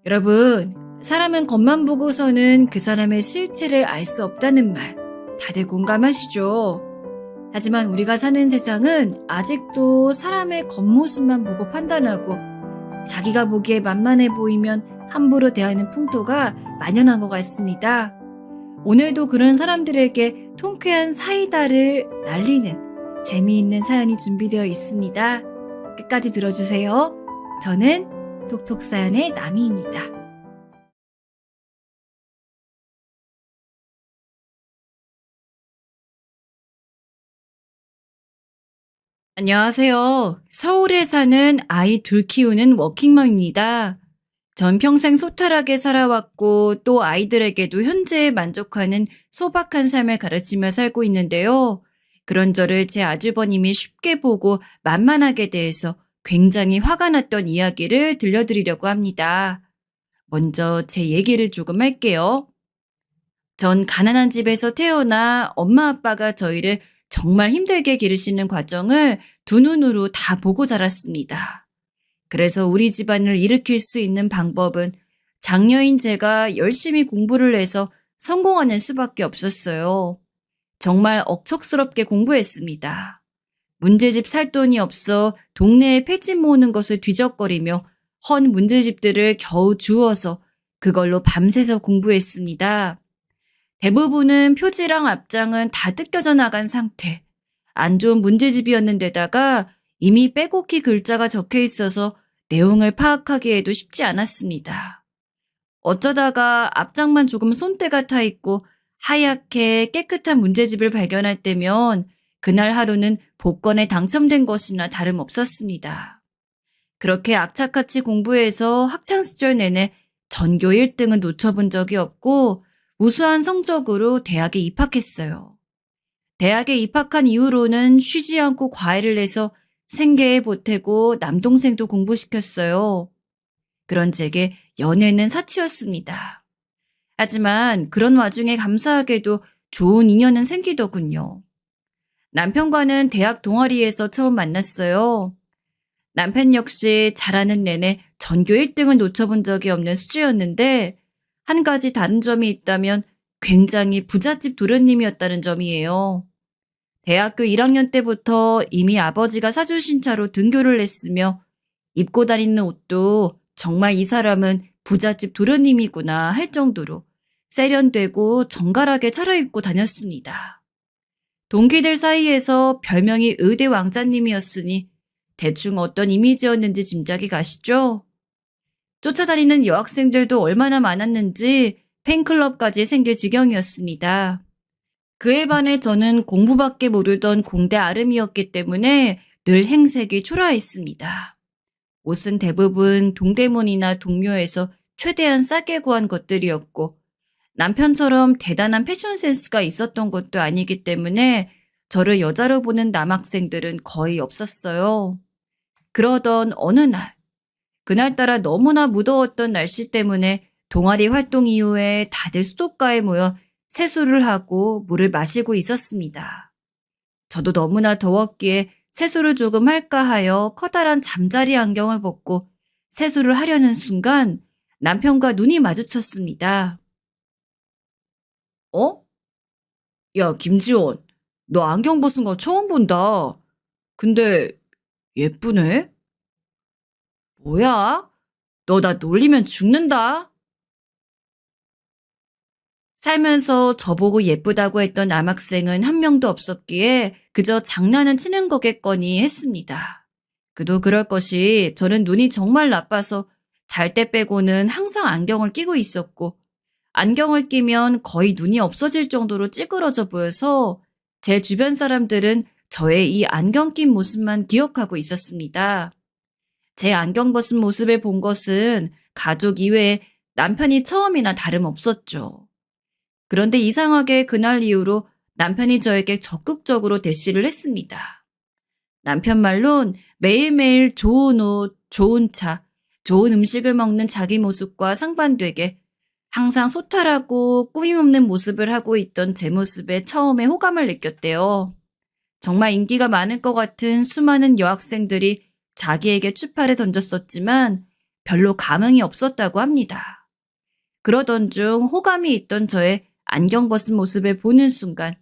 여러분, 사람은 겉만 보고서는 그 사람의 실체를 알 수 없다는 말, 다들 공감하시죠? 하지만 우리가 사는 세상은 아직도 사람의 겉모습만 보고 판단하고 자기가 보기에 만만해 보이면 함부로 대하는 풍토가 만연한 것 같습니다. 오늘도 그런 사람들에게 통쾌한 사이다를 날리는 재미있는 사연이 준비되어 있습니다. 끝까지 들어주세요. 저는 톡톡사연의 나미입니다. 안녕하세요. 서울에 사는 아이 둘 키우는 워킹맘입니다. 전 평생 소탈하게 살아왔고 또 아이들에게도 현재에 만족하는 소박한 삶을 가르치며 살고 있는데요. 그런 저를 제 아주버님이 쉽게 보고 만만하게 대해서 굉장히 화가 났던 이야기를 들려드리려고 합니다. 먼저 제 얘기를 조금 할게요. 전 가난한 집에서 태어나 엄마 아빠가 저희를 정말 힘들게 기르시는 과정을 두 눈으로 다 보고 자랐습니다. 그래서 우리 집안을 일으킬 수 있는 방법은 장녀인 제가 열심히 공부를 해서 성공하는 수밖에 없었어요. 정말 억척스럽게 공부했습니다. 문제집 살 돈이 없어 동네에 폐집 모으는 것을 뒤적거리며 헌 문제집들을 겨우 주워서 그걸로 밤새서 공부했습니다. 대부분은 표지랑 앞장은 다 뜯겨져 나간 상태. 안 좋은 문제집이었는데다가 이미 빼곡히 글자가 적혀 있어서 내용을 파악하기에도 쉽지 않았습니다. 어쩌다가 앞장만 조금 손때가 타 있고 하얗게 깨끗한 문제집을 발견할 때면 그날 하루는 복권에 당첨된 것이나 다름없었습니다. 그렇게 악착같이 공부해서 학창시절 내내 전교 1등은 놓쳐본 적이 없고 우수한 성적으로 대학에 입학했어요. 대학에 입학한 이후로는 쉬지 않고 과외를 해서 생계에 보태고 남동생도 공부시켰어요. 그런 제게 연애는 사치였습니다. 하지만 그런 와중에 감사하게도 좋은 인연은 생기더군요. 남편과는 대학 동아리에서 처음 만났어요. 남편 역시 자라는 내내 전교 1등은 놓쳐본 적이 없는 수재였는데 한 가지 다른 점이 있다면 굉장히 부잣집 도련님이었다는 점이에요. 대학교 1학년 때부터 이미 아버지가 사주신 차로 등교를 했으며 입고 다니는 옷도 정말 이 사람은 부잣집 도련님이구나 할 정도로 세련되고 정갈하게 차려입고 다녔습니다. 동기들 사이에서 별명이 의대 왕자님이었으니 대충 어떤 이미지였는지 짐작이 가시죠? 쫓아다니는 여학생들도 얼마나 많았는지 팬클럽까지 생길 지경이었습니다. 그에 반해 저는 공부밖에 모르던 공대 아름이었기 때문에 늘 행색이 초라했습니다. 옷은 대부분 동대문이나 동묘에서 최대한 싸게 구한 것들이었고 남편처럼 대단한 패션 센스가 있었던 것도 아니기 때문에 저를 여자로 보는 남학생들은 거의 없었어요. 그러던 어느 날, 그날따라 너무나 무더웠던 날씨 때문에 동아리 활동 이후에 다들 수도가에 모여 세수를 하고 물을 마시고 있었습니다. 저도 너무나 더웠기에 세수를 조금 할까 하여 커다란 잠자리 안경을 벗고 세수를 하려는 순간 남편과 눈이 마주쳤습니다. 어? 야, 김지원, 너 안경 벗은 거 처음 본다. 근데 예쁘네? 뭐야? 너 나 놀리면 죽는다. 살면서 저보고 예쁘다고 했던 남학생은 한 명도 없었기에 그저 장난은 치는 거겠거니 했습니다. 그도 그럴 것이 저는 눈이 정말 나빠서 잘 때 빼고는 항상 안경을 끼고 있었고 안경을 끼면 거의 눈이 없어질 정도로 찌그러져 보여서 제 주변 사람들은 저의 이 안경 낀 모습만 기억하고 있었습니다. 제 안경 벗은 모습을 본 것은 가족 이외에 남편이 처음이나 다름없었죠. 그런데 이상하게 그날 이후로 남편이 저에게 적극적으로 대시를 했습니다. 남편 말론 매일매일 좋은 옷, 좋은 차, 좋은 음식을 먹는 자기 모습과 상반되게 항상 소탈하고 꾸밈없는 모습을 하고 있던 제 모습에 처음에 호감을 느꼈대요. 정말 인기가 많을 것 같은 수많은 여학생들이 자기에게 추파를 던졌었지만 별로 감흥이 없었다고 합니다. 그러던 중 호감이 있던 저의 안경 벗은 모습을 보는 순간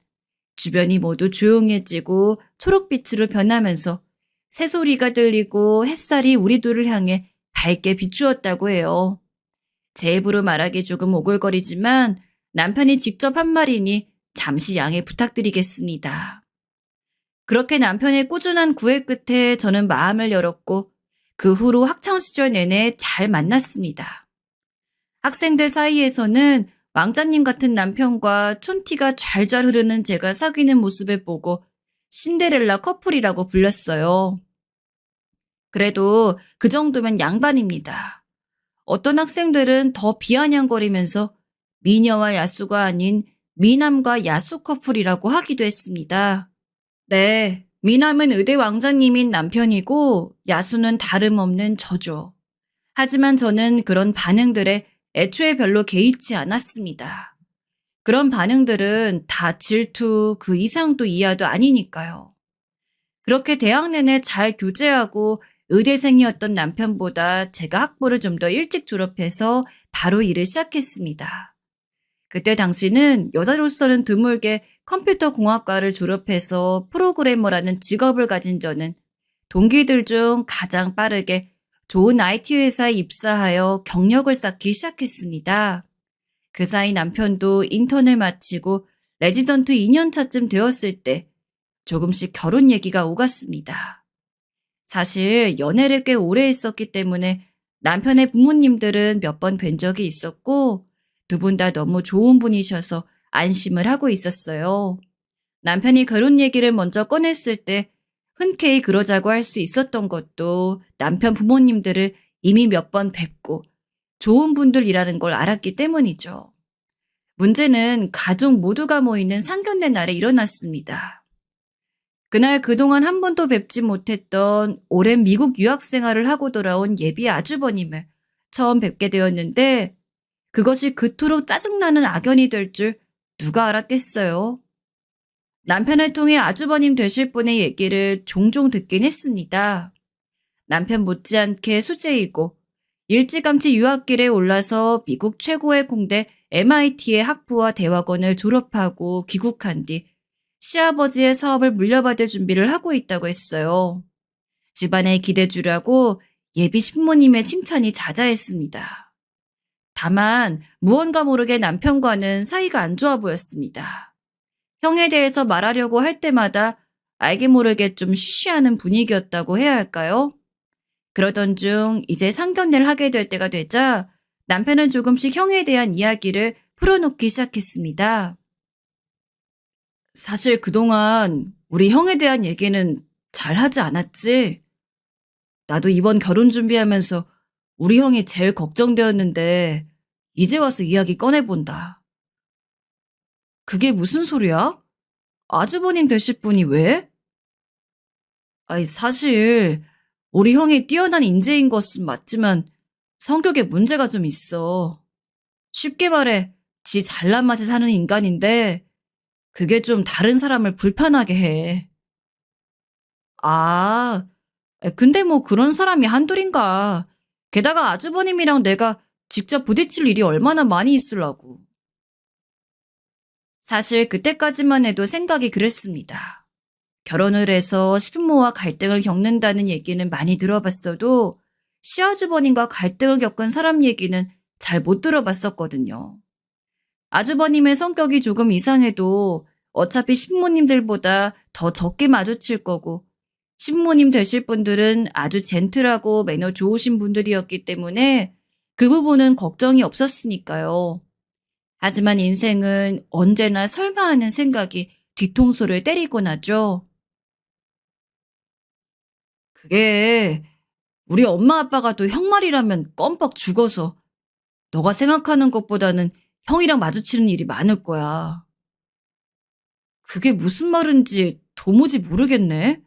주변이 모두 조용해지고 초록빛으로 변하면서 새소리가 들리고 햇살이 우리 둘을 향해 밝게 비추었다고 해요. 제 입으로 말하기 조금 오글거리지만 남편이 직접 한 말이니 잠시 양해 부탁드리겠습니다. 그렇게 남편의 꾸준한 구애 끝에 저는 마음을 열었고 그 후로 학창시절 내내 잘 만났습니다. 학생들 사이에서는 왕자님 같은 남편과 촌티가 잘잘 흐르는 제가 사귀는 모습을 보고 신데렐라 커플이라고 불렸어요. 그래도 그 정도면 양반입니다. 어떤 학생들은 더 비아냥거리면서 미녀와 야수가 아닌 미남과 야수 커플이라고 하기도 했습니다. 네, 미남은 의대 왕자님인 남편이고 야수는 다름없는 저죠. 하지만 저는 그런 반응들에 애초에 별로 개의치 않았습니다. 그런 반응들은 다 질투, 그 이상도 이하도 아니니까요. 그렇게 대학 내내 잘 교제하고 의대생이었던 남편보다 제가 학부를 좀 더 일찍 졸업해서 바로 일을 시작했습니다. 그때 당시는 여자로서는 드물게 컴퓨터 공학과를 졸업해서 프로그래머라는 직업을 가진 저는 동기들 중 가장 빠르게 좋은 IT 회사에 입사하여 경력을 쌓기 시작했습니다. 그 사이 남편도 인턴을 마치고 레지던트 2년차쯤 되었을 때 조금씩 결혼 얘기가 오갔습니다. 사실 연애를 꽤 오래 했었기 때문에 남편의 부모님들은 몇 번 뵌 적이 있었고 두 분 다 너무 좋은 분이셔서 안심을 하고 있었어요. 남편이 결혼 얘기를 먼저 꺼냈을 때 흔쾌히 그러자고 할 수 있었던 것도 남편 부모님들을 이미 몇 번 뵙고 좋은 분들이라는 걸 알았기 때문이죠. 문제는 가족 모두가 모이는 상견례 날에 일어났습니다. 그날 그동안 한 번도 뵙지 못했던 오랜 미국 유학 생활을 하고 돌아온 예비 아주버님을 처음 뵙게 되었는데 그것이 그토록 짜증나는 악연이 될 줄 누가 알았겠어요. 남편을 통해 아주버님 되실 분의 얘기를 종종 듣긴 했습니다. 남편 못지않게 수재이고 일찌감치 유학길에 올라서 미국 최고의 공대 MIT의 학부와 대학원을 졸업하고 귀국한 뒤 시아버지의 사업을 물려받을 준비를 하고 있다고 했어요. 집안에 기대 주려고 예비 신부님의 칭찬이 자자했습니다. 다만 무언가 모르게 남편과는 사이가 안 좋아 보였습니다. 형에 대해서 말하려고 할 때마다 알게 모르게 좀 쉬쉬하는 분위기였다고 해야 할까요? 그러던 중 이제 상견례를 하게 될 때가 되자 남편은 조금씩 형에 대한 이야기를 풀어놓기 시작했습니다. 사실 그동안 우리 형에 대한 얘기는 잘 하지 않았지? 나도 이번 결혼 준비하면서 우리 형이 제일 걱정되었는데 이제 와서 이야기 꺼내본다. 그게 무슨 소리야? 아주버님 되실 분이 왜? 아니 사실 우리 형이 뛰어난 인재인 것은 맞지만 성격에 문제가 좀 있어. 쉽게 말해 지 잘난 맛에 사는 인간인데 그게 좀 다른 사람을 불편하게 해. 아, 근데 뭐 그런 사람이 한둘인가. 게다가 아주버님이랑 내가 직접 부딪힐 일이 얼마나 많이 있으려고. 사실 그때까지만 해도 생각이 그랬습니다. 결혼을 해서 시부모와 갈등을 겪는다는 얘기는 많이 들어봤어도 시아주버님과 갈등을 겪은 사람 얘기는 잘 못 들어봤었거든요. 아주버님의 성격이 조금 이상해도 어차피 신부님들보다 더 적게 마주칠 거고 신부님 되실 분들은 아주 젠틀하고 매너 좋으신 분들이었기 때문에 그 부분은 걱정이 없었으니까요. 하지만 인생은 언제나 설마 하는 생각이 뒤통수를 때리곤 하죠. 그게 우리 엄마 아빠가 또 형 말이라면 껌뻑 죽어서 너가 생각하는 것보다는 형이랑 마주치는 일이 많을 거야. 그게 무슨 말인지 도무지 모르겠네.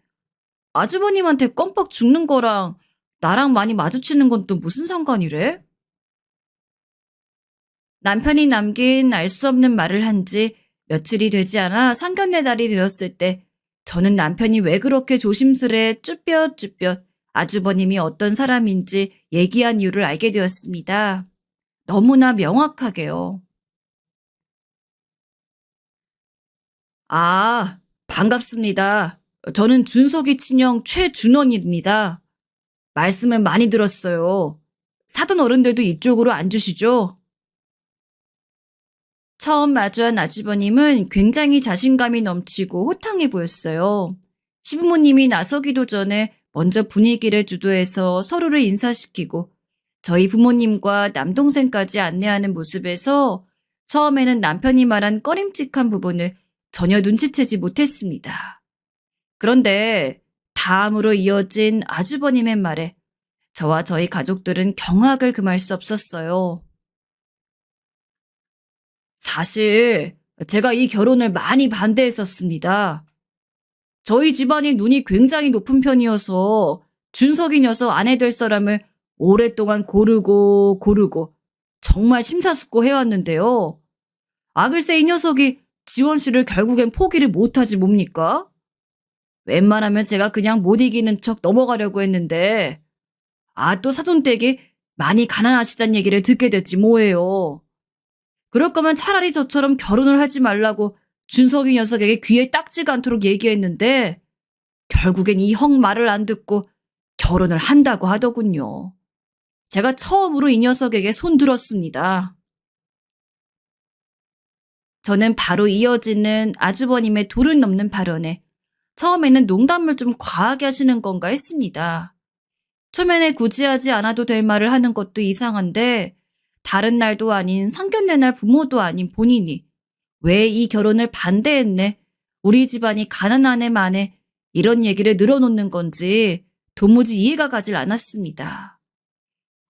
아주버님한테 껌뻑 죽는 거랑 나랑 많이 마주치는 건 또 무슨 상관이래? 남편이 남긴 알 수 없는 말을 한 지 며칠이 되지 않아 상견례 날이 되었을 때 저는 남편이 왜 그렇게 조심스레 쭈뼛쭈뼛 아주버님이 어떤 사람인지 얘기한 이유를 알게 되었습니다. 너무나 명확하게요. 아, 반갑습니다. 저는 준석이 친형 최준원입니다. 말씀은 많이 들었어요. 사돈 어른들도 이쪽으로 앉으시죠? 처음 마주한 아주버님은 굉장히 자신감이 넘치고 호탕해 보였어요. 시부모님이 나서기도 전에 먼저 분위기를 주도해서 서로를 인사시키고 저희 부모님과 남동생까지 안내하는 모습에서 처음에는 남편이 말한 꺼림칙한 부분을 전혀 눈치채지 못했습니다. 그런데 다음으로 이어진 아주버님의 말에 저와 저희 가족들은 경악을 금할 수 없었어요. 사실 제가 이 결혼을 많이 반대했었습니다. 저희 집안이 눈이 굉장히 높은 편이어서 준석이 녀석 아내 될 사람을 오랫동안 고르고 정말 심사숙고 해왔는데요. 글쎄 이 녀석이 지원 씨를 결국엔 포기를 못하지 뭡니까? 웬만하면 제가 그냥 못 이기는 척 넘어가려고 했는데 또 사돈댁이 많이 가난하시단 얘기를 듣게 됐지 뭐예요. 그럴 거면 차라리 저처럼 결혼을 하지 말라고 준석이 녀석에게 귀에 딱지가 않도록 얘기했는데 결국엔 이 형 말을 안 듣고 결혼을 한다고 하더군요. 제가 처음으로 이 녀석에게 손들었습니다. 저는 바로 이어지는 아주버님의 도를 넘는 발언에 처음에는 농담을 좀 과하게 하시는 건가 했습니다. 초면에 굳이 하지 않아도 될 말을 하는 것도 이상한데 다른 날도 아닌 상견례 날 부모도 아닌 본인이 왜 이 결혼을 반대했네, 우리 집안이 가난하네 마네 이런 얘기를 늘어놓는 건지 도무지 이해가 가질 않았습니다.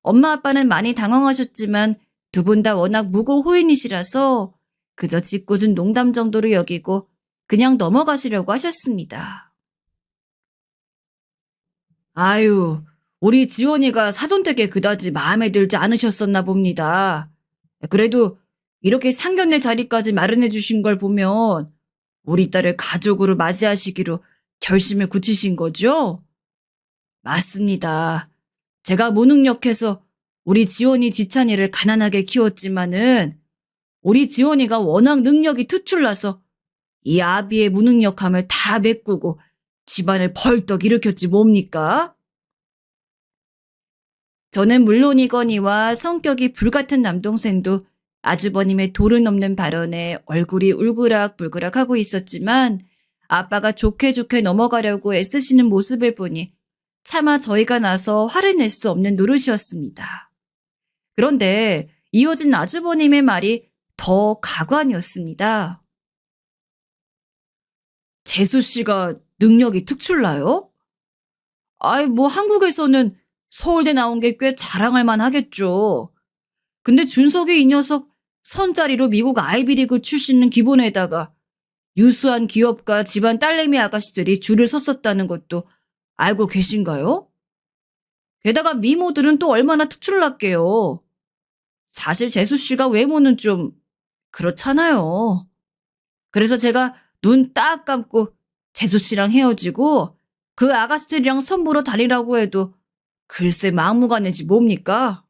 엄마 아빠는 많이 당황하셨지만 두 분 다 워낙 무고호인이시라서 그저 짓궂은 농담 정도로 여기고 그냥 넘어가시려고 하셨습니다. 아유, 우리 지원이가 사돈댁에 그다지 마음에 들지 않으셨었나 봅니다. 그래도 이렇게 상견례 자리까지 마련해 주신 걸 보면 우리 딸을 가족으로 맞이하시기로 결심을 굳히신 거죠? 맞습니다. 제가 무능력해서 우리 지원이 지찬이를 가난하게 키웠지만은 우리 지원이가 워낙 능력이 특출나서 이 아비의 무능력함을 다 메꾸고 집안을 벌떡 일으켰지 뭡니까? 저는 물론이거니와 성격이 불같은 남동생도 아주버님의 도를 넘는 발언에 얼굴이 울그락불그락 하고 있었지만 아빠가 좋게 넘어가려고 애쓰시는 모습을 보니 차마 저희가 나서 화를 낼 수 없는 노릇이었습니다. 그런데 이어진 아주버님의 말이 더 가관이었습니다. 재수 씨가 능력이 특출나요? 뭐 한국에서는 서울대 나온 게 꽤 자랑할 만하겠죠. 근데 준석이 이 녀석 선자리로 미국 아이비리그 출신은 기본에다가 유수한 기업가 집안 딸내미 아가씨들이 줄을 섰었다는 것도 알고 계신가요? 게다가 미모들은 또 얼마나 특출났게요. 사실 재수 씨가 외모는 좀 그렇잖아요. 그래서 제가 눈 딱 감고 재수 씨랑 헤어지고 그 아가씨들이랑 선보러 다니라고 해도 글쎄 막무가내지 뭡니까?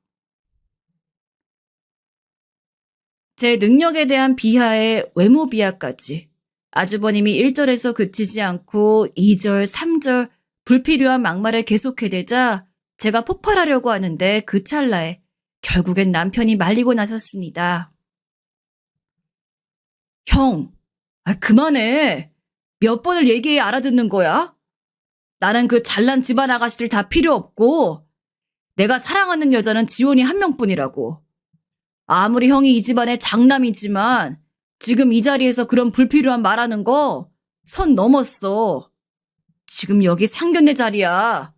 제 능력에 대한 비하에 외모 비하까지 아주버님이 1절에서 그치지 않고 2절, 3절 불필요한 막말을 계속해대자 제가 폭발하려고 하는데 그 찰나에 결국엔 남편이 말리고 나섰습니다. 형, 그만해. 몇 번을 얘기해 알아듣는 거야? 나는 그 잘난 집안 아가씨들 다 필요 없고 내가 사랑하는 여자는 지원이 한 명뿐이라고. 아무리 형이 이 집안의 장남이지만 지금 이 자리에서 그런 불필요한 말하는 거 선 넘었어. 지금 여기 상견례 자리야.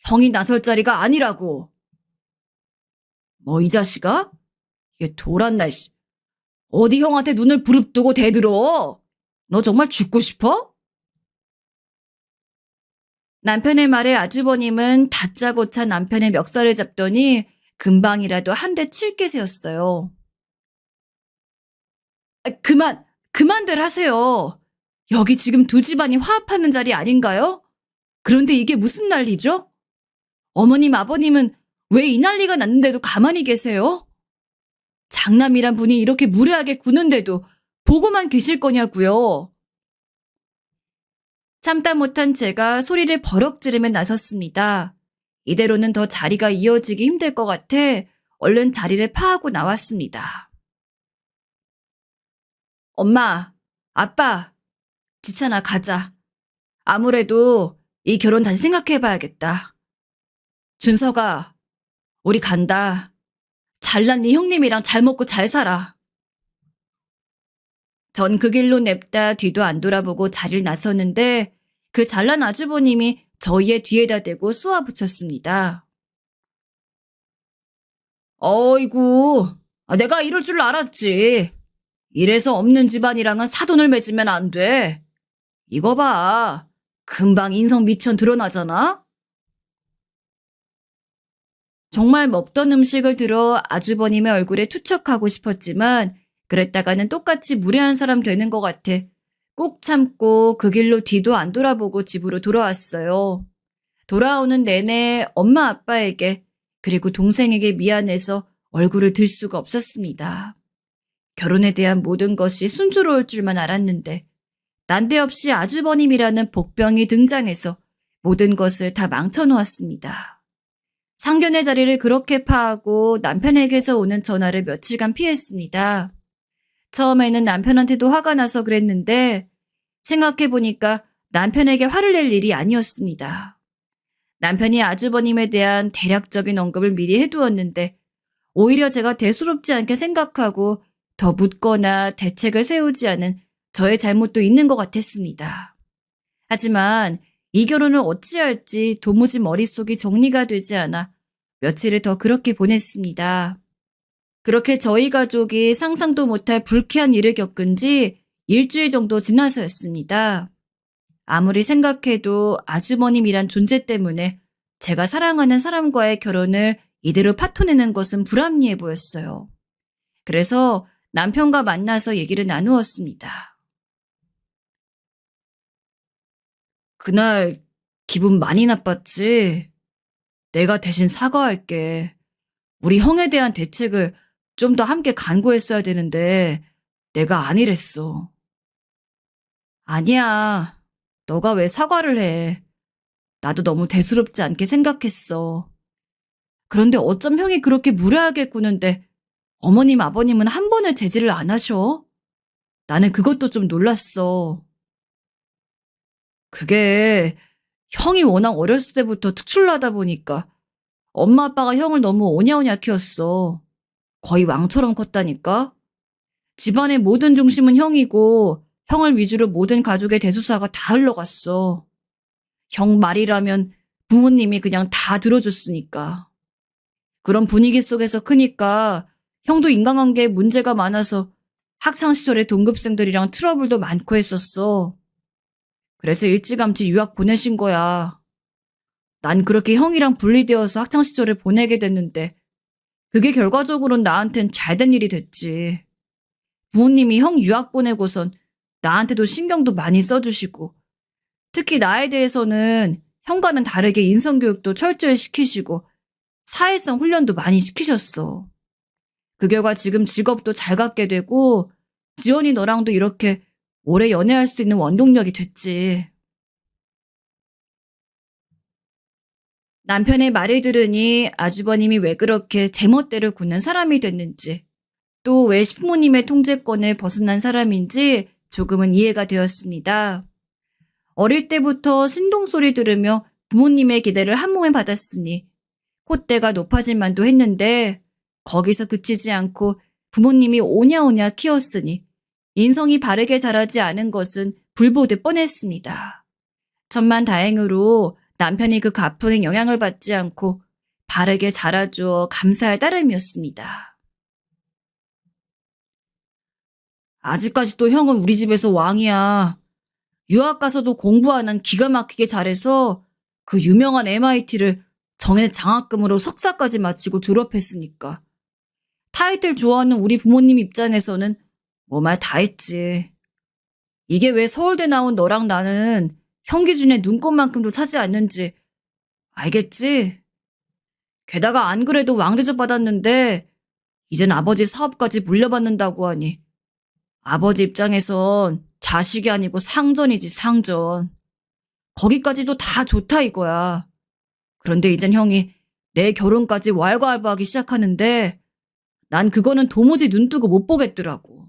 형이 나설 자리가 아니라고. 뭐 이 자식아? 이게 돌았나 씨. 어디 형한테 눈을 부릅뜨고 대들어? 너 정말 죽고 싶어? 남편의 말에 아주버님은 다짜고짜 남편의 멱살을 잡더니 금방이라도 한 대 칠게 세웠어요. 그만들 하세요. 여기 지금 두 집안이 화합하는 자리 아닌가요? 그런데 이게 무슨 난리죠? 어머님, 아버님은 왜 이 난리가 났는데도 가만히 계세요? 장남이란 분이 이렇게 무례하게 구는데도 보고만 계실 거냐고요. 참다 못한 제가 소리를 버럭 지르며 나섰습니다. 이대로는 더 자리가 이어지기 힘들 것 같아 얼른 자리를 파하고 나왔습니다. 엄마, 아빠, 지찬아 가자. 아무래도 이 결혼 다시 생각해봐야겠다. 준서가, 우리 간다. 잘난 네 형님이랑 잘 먹고 잘 살아. 전 그 길로 냅다 뒤도 안 돌아보고 자리를 나섰는데 그 잘난 아주버님이 저희의 뒤에다 대고 쏘아붙였습니다. 어이구, 내가 이럴 줄 알았지. 이래서 없는 집안이랑은 사돈을 맺으면 안 돼. 이거 봐. 금방 인성 미천 드러나잖아? 정말 먹던 음식을 들어 아주버님의 얼굴에 투척하고 싶었지만 그랬다가는 똑같이 무례한 사람 되는 것 같아 꾹 참고 그 길로 뒤도 안 돌아보고 집으로 돌아왔어요. 돌아오는 내내 엄마 아빠에게 그리고 동생에게 미안해서 얼굴을 들 수가 없었습니다. 결혼에 대한 모든 것이 순조로울 줄만 알았는데 난데없이 아주버님이라는 복병이 등장해서 모든 것을 다 망쳐놓았습니다. 상견례 자리를 그렇게 파하고 남편에게서 오는 전화를 며칠간 피했습니다. 처음에는 남편한테도 화가 나서 그랬는데 생각해보니까 남편에게 화를 낼 일이 아니었습니다. 남편이 아주버님에 대한 대략적인 언급을 미리 해두었는데 오히려 제가 대수롭지 않게 생각하고 더 묻거나 대책을 세우지 않은 저의 잘못도 있는 것 같았습니다. 하지만 이 결혼을 어찌할지 도무지 머릿속이 정리가 되지 않아 며칠을 더 그렇게 보냈습니다. 그렇게 저희 가족이 상상도 못할 불쾌한 일을 겪은 지 일주일 정도 지나서였습니다. 아무리 생각해도 아주버님이란 존재 때문에 제가 사랑하는 사람과의 결혼을 이대로 파토내는 것은 불합리해 보였어요. 그래서 남편과 만나서 얘기를 나누었습니다. 그날 기분 많이 나빴지? 내가 대신 사과할게. 우리 형에 대한 대책을 좀 더 함께 간구했어야 되는데 내가 아니랬어. 아니야. 너가 왜 사과를 해. 나도 너무 대수롭지 않게 생각했어. 그런데 어쩜 형이 그렇게 무례하게 구는데 어머님 아버님은 한 번을 제지를 안 하셔? 나는 그것도 좀 놀랐어. 그게 형이 워낙 어렸을 때부터 특출나다 보니까 엄마 아빠가 형을 너무 오냐오냐 키웠어. 거의 왕처럼 컸다니까? 집안의 모든 중심은 형이고 형을 위주로 모든 가족의 대수사가 다 흘러갔어. 형 말이라면 부모님이 그냥 다 들어줬으니까. 그런 분위기 속에서 크니까 형도 인간관계에 문제가 많아서 학창시절에 동급생들이랑 트러블도 많고 했었어. 그래서 일찌감치 유학 보내신 거야. 난 그렇게 형이랑 분리되어서 학창시절을 보내게 됐는데 그게 결과적으로는 나한텐 잘된 일이 됐지. 부모님이 형 유학 보내고선 나한테도 신경도 많이 써주시고 특히 나에 대해서는 형과는 다르게 인성교육도 철저히 시키시고 사회성 훈련도 많이 시키셨어. 그 결과 지금 직업도 잘 갖게 되고 지원이 너랑도 이렇게 오래 연애할 수 있는 원동력이 됐지. 남편의 말을 들으니 아주버님이 왜 그렇게 제멋대로 굳는 사람이 됐는지 또 왜 시부모님의 통제권을 벗어난 사람인지 조금은 이해가 되었습니다. 어릴 때부터 신동소리 들으며 부모님의 기대를 한몸에 받았으니 콧대가 높아질 만도 했는데 거기서 그치지 않고 부모님이 오냐오냐 키웠으니 인성이 바르게 자라지 않은 것은 불보듯 뻔했습니다. 천만다행으로 남편이 그 가풍에 영향을 받지 않고 바르게 자라주어 감사할 따름이었습니다. 아직까지도 형은 우리 집에서 왕이야. 유학 가서도 공부 안 한 기가 막히게 잘해서 그 유명한 MIT를 정해 장학금으로 석사까지 마치고 졸업했으니까. 타이틀 좋아하는 우리 부모님 입장에서는 뭐 말 다 했지. 이게 왜 서울대 나온 너랑 나는 형 기준에 눈꼽만큼도 차지 않는지 알겠지? 게다가 안 그래도 왕대접 받았는데 이젠 아버지 사업까지 물려받는다고 하니 아버지 입장에선 자식이 아니고 상전이지 상전. 거기까지도 다 좋다 이거야. 그런데 이젠 형이 내 결혼까지 왈가왈부하기 시작하는데 난 그거는 도무지 눈뜨고 못 보겠더라고.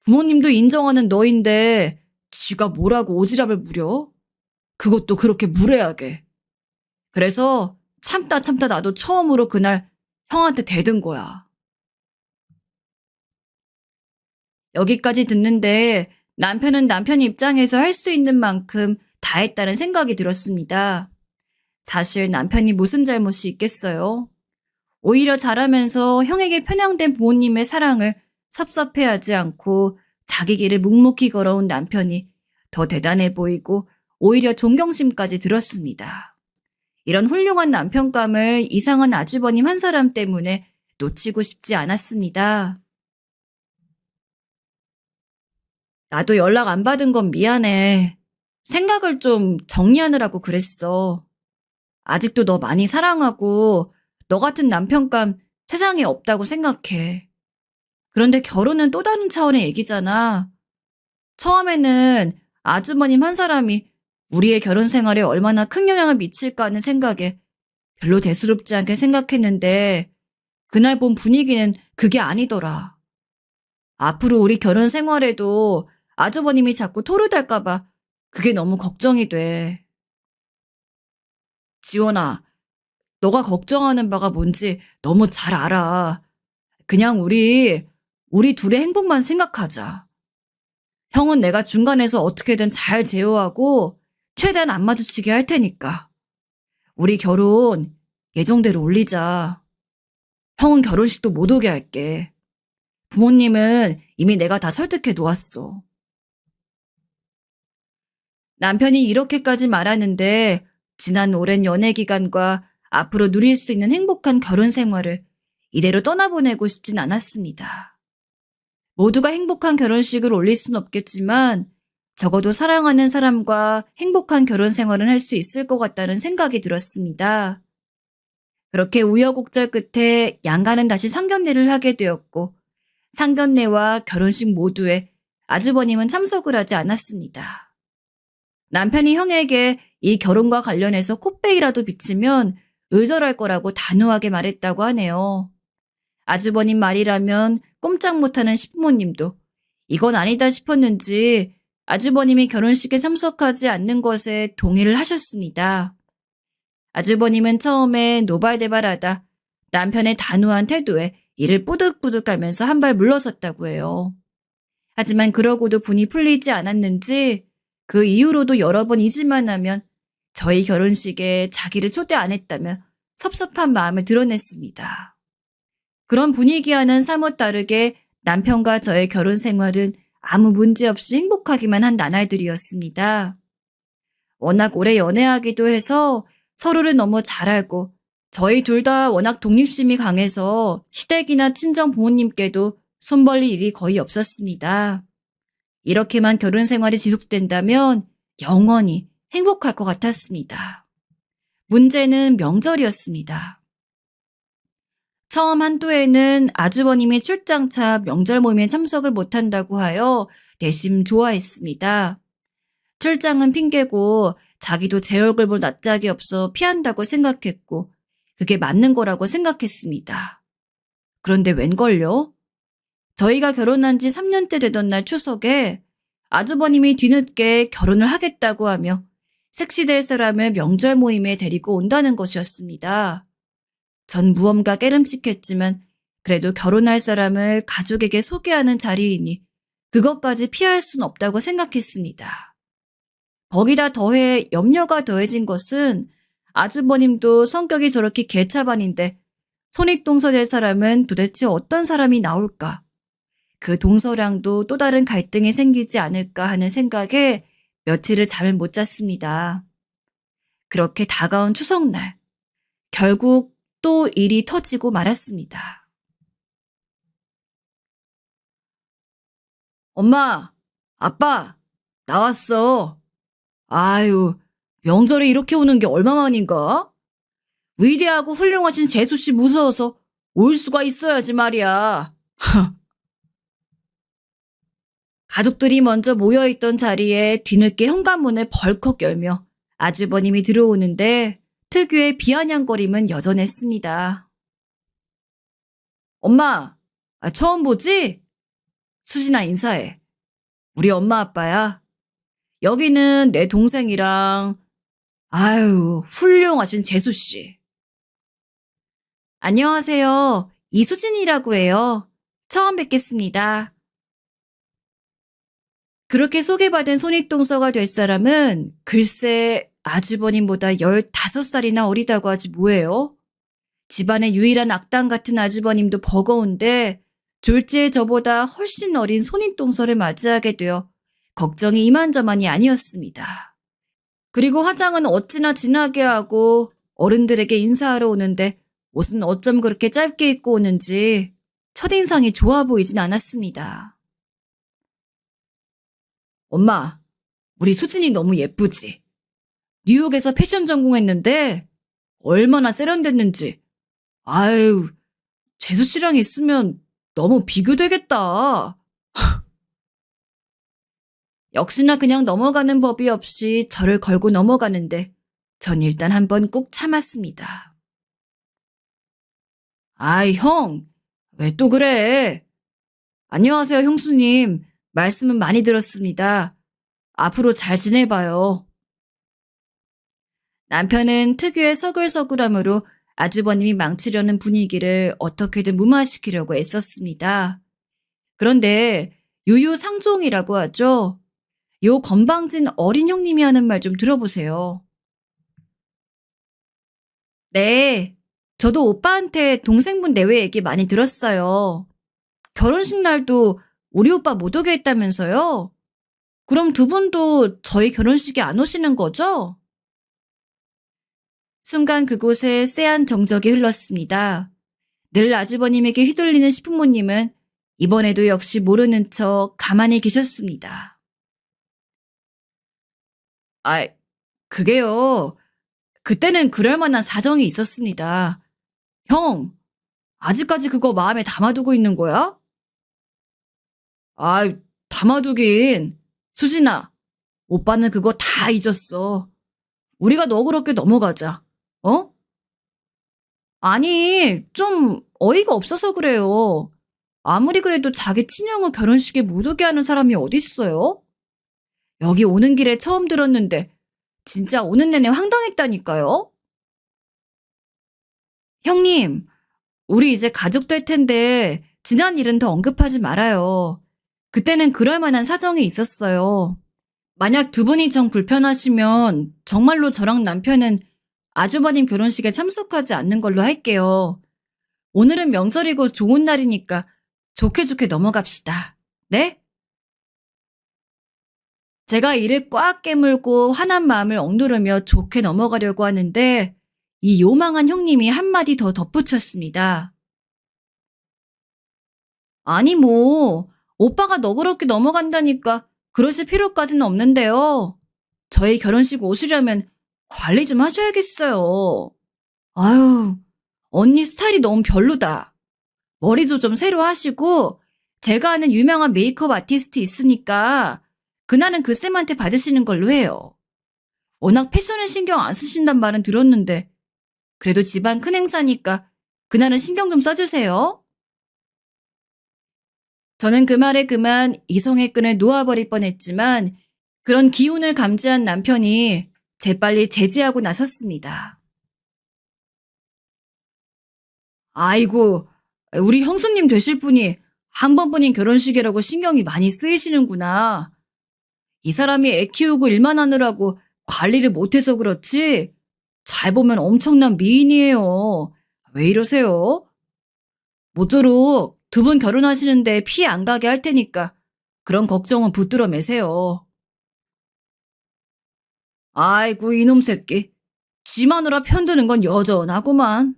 부모님도 인정하는 너인데 지가 뭐라고 오지랖을 부려? 그것도 그렇게 무례하게. 그래서 참다 나도 처음으로 그날 형한테 대든 거야. 여기까지 듣는데 남편은 남편 입장에서 할 수 있는 만큼 다 했다는 생각이 들었습니다. 사실 남편이 무슨 잘못이 있겠어요? 오히려 잘하면서 형에게 편향된 부모님의 사랑을 섭섭해하지 않고 자기 길을 묵묵히 걸어온 남편이 더 대단해 보이고 오히려 존경심까지 들었습니다. 이런 훌륭한 남편감을 이상한 아주버님 한 사람 때문에 놓치고 싶지 않았습니다. 나도 연락 안 받은 건 미안해. 생각을 좀 정리하느라고 그랬어. 아직도 너 많이 사랑하고 너 같은 남편감 세상에 없다고 생각해. 그런데 결혼은 또 다른 차원의 얘기잖아. 처음에는 아주버님 한 사람이 우리의 결혼 생활에 얼마나 큰 영향을 미칠까 하는 생각에 별로 대수롭지 않게 생각했는데 그날 본 분위기는 그게 아니더라. 앞으로 우리 결혼 생활에도 아주버님이 자꾸 토르달까봐 그게 너무 걱정이 돼. 지원아, 너가 걱정하는 바가 뭔지 너무 잘 알아. 그냥 우리 둘의 행복만 생각하자. 형은 내가 중간에서 어떻게든 잘 제어하고 최대한 안 마주치게 할 테니까. 우리 결혼 예정대로 올리자. 형은 결혼식도 못 오게 할게. 부모님은 이미 내가 다 설득해 놓았어. 남편이 이렇게까지 말하는데 지난 오랜 연애 기간과 앞으로 누릴 수 있는 행복한 결혼 생활을 이대로 떠나보내고 싶진 않았습니다. 모두가 행복한 결혼식을 올릴 순 없겠지만 적어도 사랑하는 사람과 행복한 결혼 생활은 할 수 있을 것 같다는 생각이 들었습니다. 그렇게 우여곡절 끝에 양가는 다시 상견례를 하게 되었고 상견례와 결혼식 모두에 아주버님은 참석을 하지 않았습니다. 남편이 형에게 이 결혼과 관련해서 콧배이라도 비치면 의절할 거라고 단호하게 말했다고 하네요. 아주버님 말이라면 꼼짝 못하는 시부모님도 이건 아니다 싶었는지 아주버님이 결혼식에 참석하지 않는 것에 동의를 하셨습니다. 아주버님은 처음에 노발대발하다 남편의 단호한 태도에 이를 뿌득뿌득하면서 한 발 물러섰다고 해요. 하지만 그러고도 분이 풀리지 않았는지 그 이후로도 여러 번 잊을만 하면 저희 결혼식에 자기를 초대 안 했다며 섭섭한 마음을 드러냈습니다. 그런 분위기와는 사뭇 다르게 남편과 저의 결혼 생활은 아무 문제 없이 행복하기만 한 나날들이었습니다. 워낙 오래 연애하기도 해서 서로를 너무 잘 알고 저희 둘 다 워낙 독립심이 강해서 시댁이나 친정 부모님께도 손 벌릴 일이 거의 없었습니다. 이렇게만 결혼 생활이 지속된다면 영원히 행복할 것 같았습니다. 문제는 명절이었습니다. 처음 한두 해는 아주버님이 출장차 명절 모임에 참석을 못한다고 하여 내심 좋아했습니다. 출장은 핑계고 자기도 제 얼굴 볼 낯짝이 없어 피한다고 생각했고 그게 맞는 거라고 생각했습니다. 그런데 웬걸요? 저희가 결혼한 지 3년째 되던 날 추석에 아주버님이 뒤늦게 결혼을 하겠다고 하며 색시될 사람을 명절 모임에 데리고 온다는 것이었습니다. 전 무언가 깨름칙했지만 그래도 결혼할 사람을 가족에게 소개하는 자리이니 그것까지 피할 순 없다고 생각했습니다. 거기다 더해 염려가 더해진 것은 아주버님도 성격이 저렇게 개차반인데 손익동서 될 사람은 도대체 어떤 사람이 나올까? 그 동서랑도 또 다른 갈등이 생기지 않을까 하는 생각에 며칠을 잠을 못 잤습니다. 그렇게 다가온 추석날, 결국 또 일이 터지고 말았습니다. 엄마, 아빠, 나왔어. 아유, 명절에 이렇게 오는 게 얼마만인가? 위대하고 훌륭하신 재수씨 무서워서 올 수가 있어야지 말이야. 가족들이 먼저 모여있던 자리에 뒤늦게 현관문을 벌컥 열며 아주버님이 들어오는데 특유의 비아냥거림은 여전했습니다. 엄마, 처음 보지? 수진아 인사해. 우리 엄마 아빠야. 여기는 내 동생이랑 아유 훌륭하신 재수씨. 안녕하세요. 이수진이라고 해요. 처음 뵙겠습니다. 그렇게 소개받은 손윗동서가 될 사람은 글쎄 아주버님보다 15살이나 어리다고 하지 뭐예요? 집안의 유일한 악당 같은 아주버님도 버거운데 졸지에 저보다 훨씬 어린 손윗동서를 맞이하게 되어 걱정이 이만저만이 아니었습니다. 그리고 화장은 어찌나 진하게 하고 어른들에게 인사하러 오는데 옷은 어쩜 그렇게 짧게 입고 오는지 첫인상이 좋아 보이진 않았습니다. 엄마, 우리 수진이 너무 예쁘지? 뉴욕에서 패션 전공했는데 얼마나 세련됐는지. 아유, 재수 씨랑 있으면 너무 비교되겠다. 역시나 그냥 넘어가는 법이 없이 저를 걸고 넘어가는데 전 일단 한번 꾹 참았습니다. 아이, 형, 왜 또 그래? 안녕하세요, 형수님. 말씀은 많이 들었습니다. 앞으로 잘 지내봐요. 남편은 특유의 서글서글함으로 아주버님이 망치려는 분위기를 어떻게든 무마시키려고 애썼습니다. 그런데 유유상종이라고 하죠. 요 건방진 어린 형님이 하는 말 좀 들어보세요. 네, 저도 오빠한테 동생분 내외 얘기 많이 들었어요. 결혼식 날도 우리 오빠 못 오게 했다면서요? 그럼 두 분도 저희 결혼식에 안 오시는 거죠? 순간 그곳에 쎄한 정적이 흘렀습니다. 늘 아주버님에게 휘둘리는 시부모님은 이번에도 역시 모르는 척 가만히 계셨습니다. 아, 그게요. 그때는 그럴 만한 사정이 있었습니다. 형, 아직까지 그거 마음에 담아두고 있는 거야? 아, 담아두긴. 수진아, 오빠는 그거 다 잊었어. 우리가 너그럽게 넘어가자. 어? 아니, 좀 어이가 없어서 그래요. 아무리 그래도 자기 친형을 결혼식에 못 오게 하는 사람이 어딨어요? 여기 오는 길에 처음 들었는데 진짜 오는 내내 황당했다니까요. 형님, 우리 이제 가족 될 텐데 지난 일은 더 언급하지 말아요. 그때는 그럴 만한 사정이 있었어요. 만약 두 분이 정 불편하시면 정말로 저랑 남편은 아주버님 결혼식에 참석하지 않는 걸로 할게요. 오늘은 명절이고 좋은 날이니까 좋게 좋게 넘어갑시다. 네? 제가 이를 꽉 깨물고 화난 마음을 억누르며 좋게 넘어가려고 하는데 이 요망한 형님이 한마디 더 덧붙였습니다. 아니 뭐 오빠가 너그럽게 넘어간다니까 그러실 필요까지는 없는데요. 저희 결혼식 오시려면 관리 좀 하셔야겠어요. 아유, 언니 스타일이 너무 별로다. 머리도 좀 새로 하시고 제가 아는 유명한 메이크업 아티스트 있으니까 그날은 그 쌤한테 받으시는 걸로 해요. 워낙 패션에 신경 안 쓰신단 말은 들었는데 그래도 집안 큰 행사니까 그날은 신경 좀 써주세요. 저는 그 말에 그만 이성의 끈을 놓아버릴 뻔했지만 그런 기운을 감지한 남편이 재빨리 제지하고 나섰습니다. 아이고, 우리 형수님 되실 분이 한 번뿐인 결혼식이라고 신경이 많이 쓰이시는구나. 이 사람이 애 키우고 일만 하느라고 관리를 못해서 그렇지 잘 보면 엄청난 미인이에요. 왜 이러세요? 모쪼록 두 분 결혼하시는데 피해 안 가게 할 테니까 그런 걱정은 붙들어 매세요. 아이고 이놈 새끼. 지 마누라 편드는 건 여전하구만.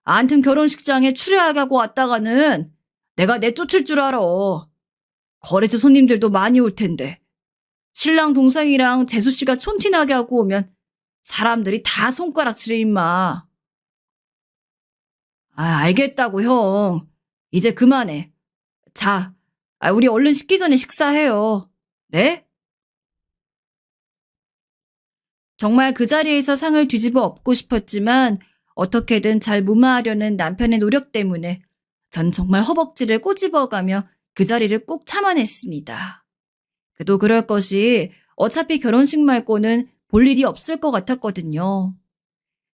암튼 결혼식장에 추려하고 왔다가는 내가 내쫓을 줄 알아. 거래처 손님들도 많이 올 텐데. 신랑 동생이랑 재수씨가 촌티나게 하고 오면 사람들이 다 손가락질해 임마. 알겠다고, 형. 이제 그만해. 자, 우리 얼른 식기 전에 식사해요. 네? 정말 그 자리에서 상을 뒤집어 엎고 싶었지만 어떻게든 잘 무마하려는 남편의 노력 때문에 전 정말 허벅지를 꼬집어가며 그 자리를 꾹 참아냈습니다. 그도 그럴 것이 어차피 결혼식 말고는 볼 일이 없을 것 같았거든요.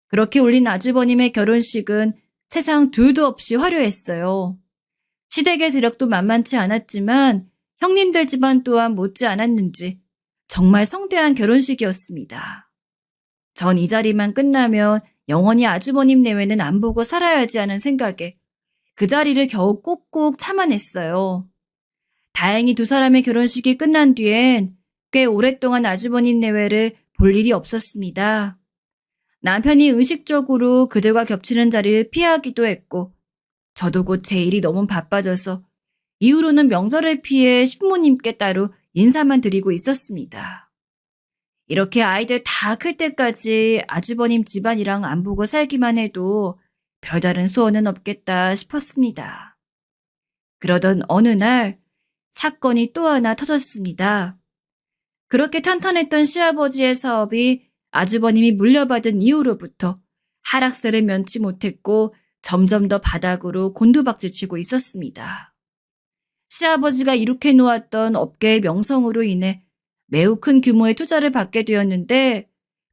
그렇게 올린 아주버님의 결혼식은 세상 둘도 없이 화려했어요. 시댁의 재력도 만만치 않았지만 형님들 집안 또한 못지 않았는지 정말 성대한 결혼식이었습니다. 전 이 자리만 끝나면 영원히 아주버님 내외는 안 보고 살아야지 하는 생각에 그 자리를 겨우 꾹꾹 참아냈어요. 다행히 두 사람의 결혼식이 끝난 뒤엔 꽤 오랫동안 아주버님 내외를 볼 일이 없었습니다. 남편이 의식적으로 그들과 겹치는 자리를 피하기도 했고 저도 곧 제 일이 너무 바빠져서 이후로는 명절을 피해 신부님께 따로 인사만 드리고 있었습니다. 이렇게 아이들 다 클 때까지 아주버님 집안이랑 안 보고 살기만 해도 별다른 소원은 없겠다 싶었습니다. 그러던 어느 날 사건이 또 하나 터졌습니다. 그렇게 탄탄했던 시아버지의 사업이 아주버님이 물려받은 이후로부터 하락세를 면치 못했고 점점 더 바닥으로 곤두박질치고 있었습니다. 시아버지가 이룩해 놓았던 업계의 명성으로 인해 매우 큰 규모의 투자를 받게 되었는데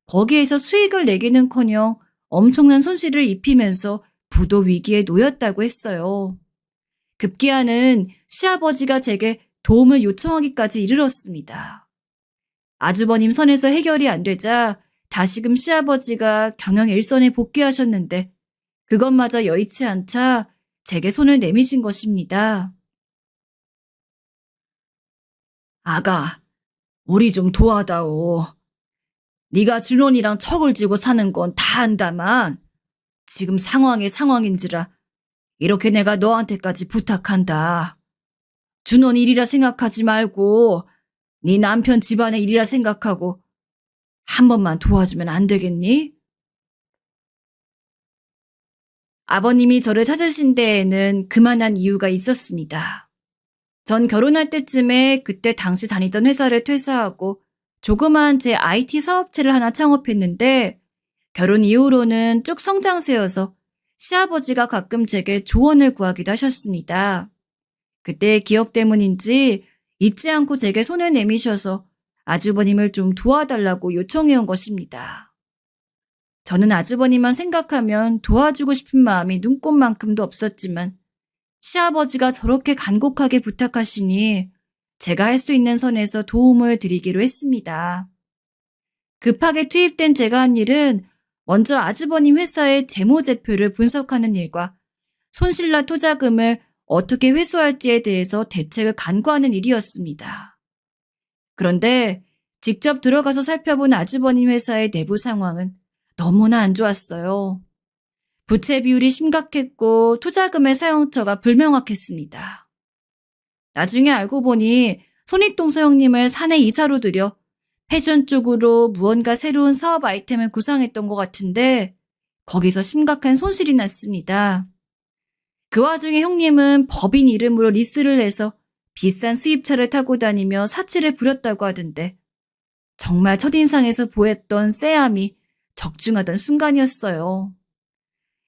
거기에서 수익을 내기는커녕 엄청난 손실을 입히면서 부도 위기에 놓였다고 했어요. 급기야는 시아버지가 제게 도움을 요청하기까지 이르렀습니다. 아주버님 선에서 해결이 안 되자 다시금 시아버지가 경영 일선에 복귀하셨는데 그것마저 여의치 않자 제게 손을 내미신 것입니다. 아가, 우리 좀 도와다오. 네가 준원이랑 척을 지고 사는 건 다 안다만 지금 상황이 상황인지라 이렇게 내가 너한테까지 부탁한다. 준원 일이라 생각하지 말고 네 남편 집안의 일이라 생각하고 한 번만 도와주면 안 되겠니? 아버님이 저를 찾으신 데에는 그만한 이유가 있었습니다. 전 결혼할 때쯤에 그때 당시 다니던 회사를 퇴사하고 조그만 제 IT 사업체를 하나 창업했는데 결혼 이후로는 쭉 성장세여서 시아버지가 가끔 제게 조언을 구하기도 하셨습니다. 그때의 기억 때문인지 잊지 않고 제게 손을 내미셔서 아주버님을 좀 도와달라고 요청해온 것입니다. 저는 아주버님만 생각하면 도와주고 싶은 마음이 눈꼽만큼도 없었지만 시아버지가 저렇게 간곡하게 부탁하시니 제가 할 수 있는 선에서 도움을 드리기로 했습니다. 급하게 투입된 제가 한 일은 먼저 아주버님 회사의 재무제표를 분석하는 일과 손실난 투자금을 어떻게 회수할지에 대해서 대책을 간구하는 일이었습니다. 그런데 직접 들어가서 살펴본 아주버님 회사의 내부 상황은 너무나 안 좋았어요. 부채 비율이 심각했고 투자금의 사용처가 불명확했습니다. 나중에 알고 보니 손익동서 형님을 사내 이사로 들여 패션 쪽으로 무언가 새로운 사업 아이템을 구상했던 것 같은데 거기서 심각한 손실이 났습니다. 그 와중에 형님은 법인 이름으로 리스를 해서 비싼 수입차를 타고 다니며 사치를 부렸다고 하던데 정말 첫인상에서 보였던 쎄함이 적중하던 순간이었어요.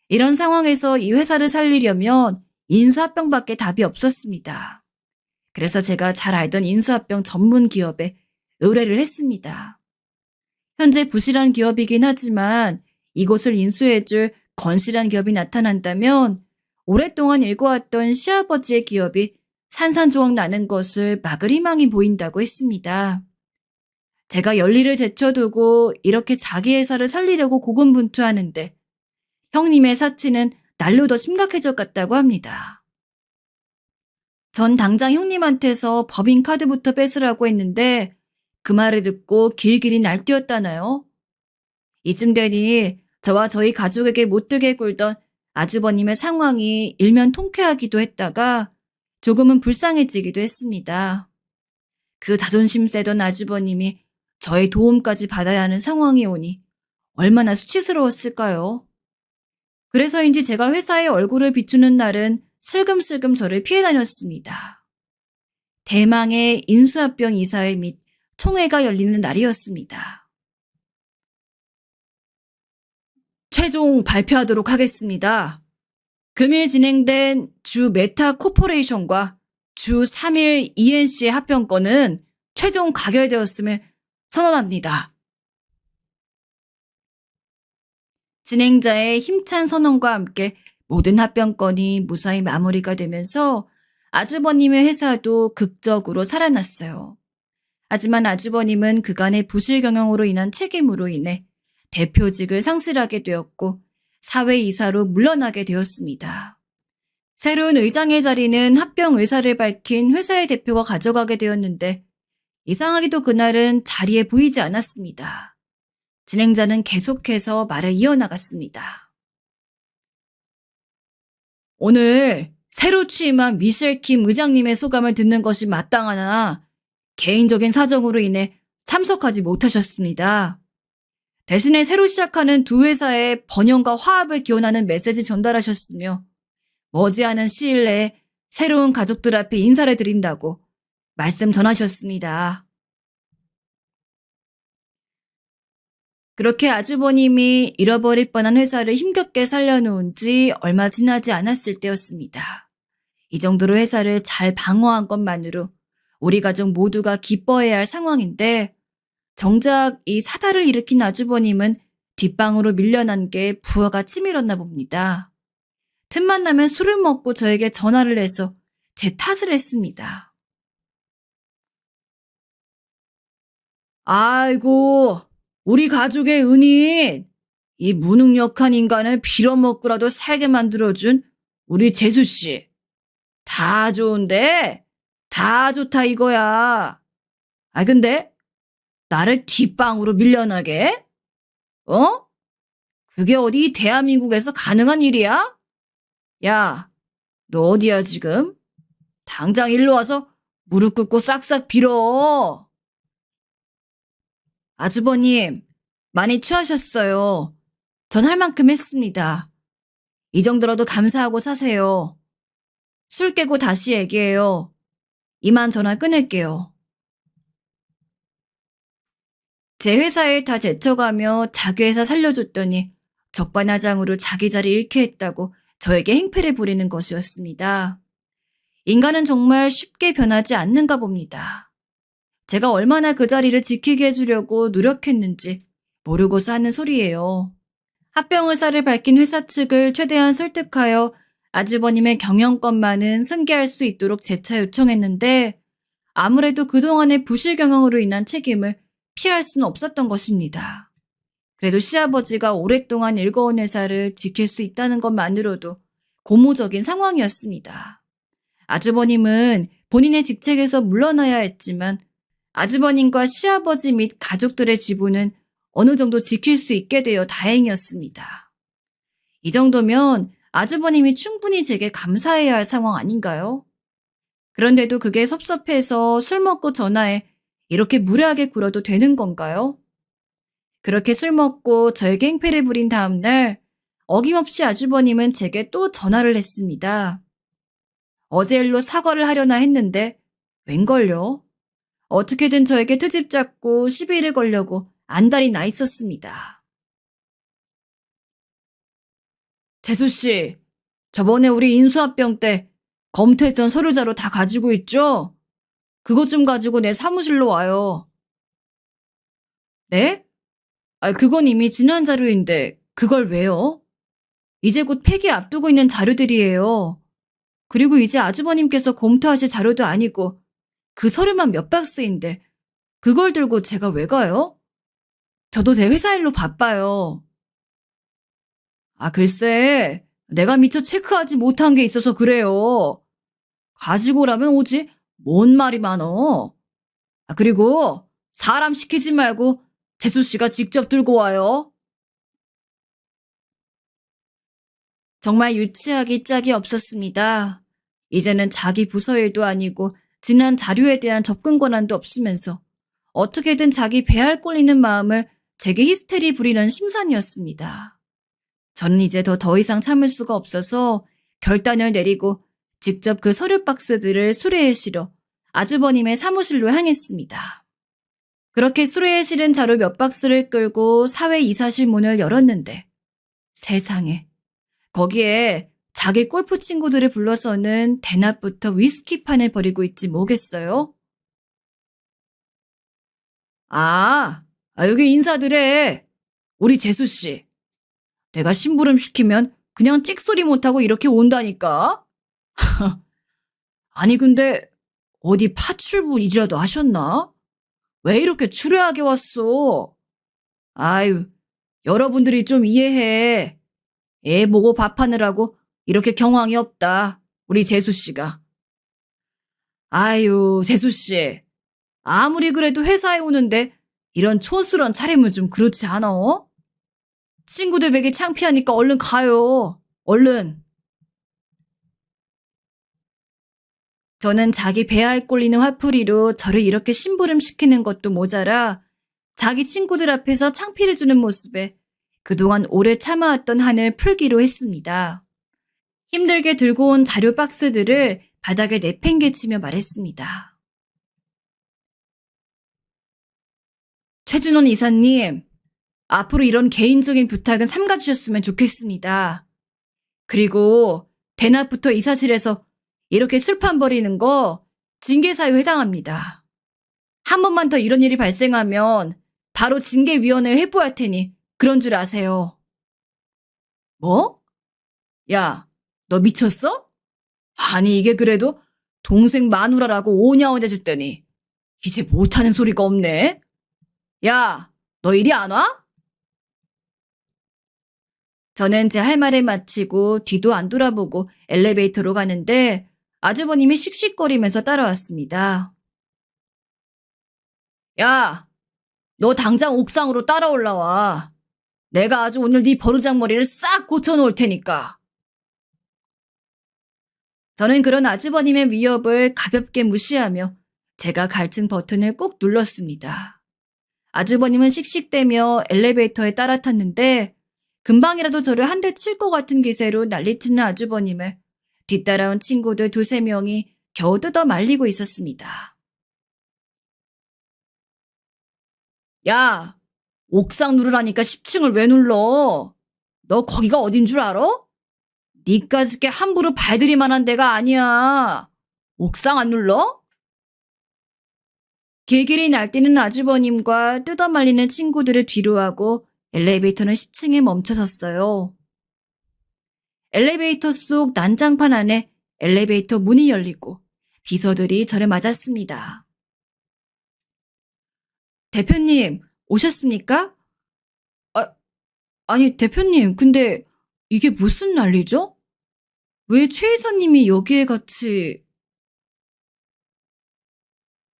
이런 상황에서 이 회사를 살리려면 인수합병밖에 답이 없었습니다. 그래서 제가 잘 알던 인수합병 전문 기업에 의뢰를 했습니다. 현재 부실한 기업이긴 하지만 이곳을 인수해줄 건실한 기업이 나타난다면 오랫동안 일궈왔던 시아버지의 기업이 산산조각 나는 것을 막을 희망이 보인다고 했습니다. 제가 연리를 제쳐두고 이렇게 자기 회사를 살리려고 고군분투하는데 형님의 사치는 날로 더 심각해졌다고 합니다. 전 당장 형님한테서 법인카드부터 뺏으라고 했는데 그 말을 듣고 길길이 날뛰었다나요? 이쯤 되니 저와 저희 가족에게 못되게 굴던 아주버님의 상황이 일면 통쾌하기도 했다가 조금은 불쌍해지기도 했습니다. 그 자존심 세던 아주버님이 저의 도움까지 받아야 하는 상황이 오니 얼마나 수치스러웠을까요? 그래서인지 제가 회사에 얼굴을 비추는 날은 슬금슬금 저를 피해 다녔습니다. 대망의 인수합병 이사회 및 총회가 열리는 날이었습니다. 최종 발표하도록 하겠습니다. 금일 진행된 주 메타 코퍼레이션과 주 3일 ENC의 합병권은 최종 가결되었음을 선언합니다. 진행자의 힘찬 선언과 함께 모든 합병건이 무사히 마무리가 되면서 아주버님의 회사도 극적으로 살아났어요. 하지만 아주버님은 그간의 부실 경영으로 인한 책임으로 인해 대표직을 상실하게 되었고 사회이사로 물러나게 되었습니다. 새로운 의장의 자리는 합병 의사를 밝힌 회사의 대표가 가져가게 되었는데 이상하게도 그날은 자리에 보이지 않았습니다. 진행자는 계속해서 말을 이어나갔습니다. 오늘 새로 취임한 미셸 킴 의장님의 소감을 듣는 것이 마땅하나 개인적인 사정으로 인해 참석하지 못하셨습니다. 대신에 새로 시작하는 두 회사의 번영과 화합을 기원하는 메시지 전달하셨으며 머지않은 시일 내에 새로운 가족들 앞에 인사를 드린다고 말씀 전하셨습니다. 그렇게 아주버님이 잃어버릴 뻔한 회사를 힘겹게 살려놓은 지 얼마 지나지 않았을 때였습니다. 이 정도로 회사를 잘 방어한 것만으로 우리 가족 모두가 기뻐해야 할 상황인데 정작 이 사달을 일으킨 아주버님은 뒷방으로 밀려난 게 부하가 치밀었나 봅니다. 틈만 나면 술을 먹고 저에게 전화를 해서 제 탓을 했습니다. 아이고, 우리 가족의 은인, 이 무능력한 인간을 빌어먹고라도 살게 만들어준 우리 재수씨. 다 좋은데 다 좋다 이거야. 아 근데 나를 뒷방으로 밀려나게? 어? 그게 어디 대한민국에서 가능한 일이야? 야, 너 어디야 지금? 당장 일로 와서 무릎 꿇고 싹싹 빌어. 아주버님, 많이 취하셨어요. 전 할 만큼 했습니다. 이 정도라도 감사하고 사세요. 술 깨고 다시 얘기해요. 이만 전화 끊을게요. 제 회사에 다 제쳐가며 자기 회사 살려줬더니 적반하장으로 자기 자리 잃게 했다고 저에게 행패를 부리는 것이었습니다. 인간은 정말 쉽게 변하지 않는가 봅니다. 제가 얼마나 그 자리를 지키게 해주려고 노력했는지 모르고서 하는 소리예요. 합병 의사를 밝힌 회사 측을 최대한 설득하여 아주버님의 경영권만은 승계할 수 있도록 재차 요청했는데 아무래도 그동안의 부실 경영으로 인한 책임을 피할 수는 없었던 것입니다. 그래도 시아버지가 오랫동안 일궈온 회사를 지킬 수 있다는 것만으로도 고무적인 상황이었습니다. 아주버님은 본인의 직책에서 물러나야 했지만 아주버님과 시아버지 및 가족들의 지분은 어느 정도 지킬 수 있게 되어 다행이었습니다. 이 정도면 아주버님이 충분히 제게 감사해야 할 상황 아닌가요? 그런데도 그게 섭섭해서 술 먹고 전화해 이렇게 무례하게 굴어도 되는 건가요? 그렇게 술 먹고 저에게 행패를 부린 다음 날 어김없이 아주버님은 제게 또 전화를 했습니다. 어제 일로 사과를 하려나 했는데 웬걸요? 어떻게든 저에게 트집 잡고 시비를 걸려고 안달이 나 있었습니다. 재수씨, 저번에 우리 인수합병 때 검토했던 서류자료 다 가지고 있죠? 그것 좀 가지고 내 사무실로 와요. 네? 그건 이미 지난 자료인데 그걸 왜요? 이제 곧 폐기 앞두고 있는 자료들이에요. 그리고 이제 아주버님께서 검토하실 자료도 아니고 그 서류만 몇 박스인데 그걸 들고 제가 왜 가요? 저도 제 회사 일로 바빠요. 글쎄, 내가 미처 체크하지 못한 게 있어서 그래요. 가지고 오라면 오지, 뭔 말이 많어. 그리고 사람 시키지 말고 재수씨가 직접 들고 와요. 정말 유치하기 짝이 없었습니다. 이제는 자기 부서 일도 아니고 지난 자료에 대한 접근 권한도 없으면서 어떻게든 자기 배알 꼴리는 마음을 제게 히스테리 부리는 심산이었습니다. 저는 이제 더 이상 참을 수가 없어서 결단을 내리고 직접 그 서류 박스들을 수레에 실어 아주버님의 사무실로 향했습니다. 그렇게 수레에 실은 자루 몇 박스를 끌고 사회 이사실 문을 열었는데 세상에, 거기에 자기 골프 친구들을 불러서는 대낮부터 위스키판을 벌이고 있지 뭐겠어요? 여기 인사드래. 우리 재수씨. 내가 심부름 시키면 그냥 찍소리 못하고 이렇게 온다니까? 아니 근데 어디 파출부 일이라도 하셨나? 왜 이렇게 추레하게 왔어? 아유, 여러분들이 좀 이해해. 애 보고 밥하느라고 이렇게 경황이 없다. 우리 재수씨가. 아유, 재수씨. 아무리 그래도 회사에 오는데 이런 촌스러운 차림은 좀 그렇지 않아? 친구들 뵈기 창피하니까 얼른 가요. 얼른. 저는 자기 배알 꼴리는 화풀이로 저를 이렇게 심부름 시키는 것도 모자라 자기 친구들 앞에서 창피를 주는 모습에 그동안 오래 참아왔던 한을 풀기로 했습니다. 힘들게 들고 온 자료 박스들을 바닥에 내팽개치며 말했습니다. 최준원 이사님, 앞으로 이런 개인적인 부탁은 삼가주셨으면 좋겠습니다. 그리고 대낮부터 이사실에서 이렇게 술판 벌이는 거 징계사유에 해당합니다. 한 번만 더 이런 일이 발생하면 바로 징계위원회에 회부할 테니 그런 줄 아세요. 뭐? 야, 너 미쳤어? 아니 이게 그래도 동생 마누라라고 오냐오 내줬더니 이제 못하는 소리가 없네. 야, 너 이리 안 와? 저는 제 할 말을 마치고 뒤도 안 돌아보고 엘리베이터로 가는데 아주버님이 씩씩거리면서 따라왔습니다. 야, 너 당장 옥상으로 따라 올라와. 내가 아주 오늘 네 버르장머리를 싹 고쳐놓을 테니까. 저는 그런 아주버님의 위협을 가볍게 무시하며 제가 갈증 버튼을 꾹 눌렀습니다. 아주버님은 씩씩대며 엘리베이터에 따라 탔는데 금방이라도 저를 한 대 칠 것 같은 기세로 난리치는 아주버님을 뒤따라온 친구들 두세 명이 겨우 뜯어 말리고 있었습니다. 야, 옥상 누르라니까 10층을 왜 눌러? 너 거기가 어딘 줄 알아? 니까짓게 함부로 발들이 만한 데가 아니야. 옥상 안 눌러? 길길이 날뛰는 아주버님과 뜯어 말리는 친구들을 뒤로하고 엘리베이터는 10층에 멈춰섰어요. 엘리베이터 속 난장판 안에 엘리베이터 문이 열리고 비서들이 저를 맞았습니다. 대표님, 오셨습니까? 아니, 대표님, 근데 이게 무슨 난리죠? 왜 최 이사님이 여기에 같이...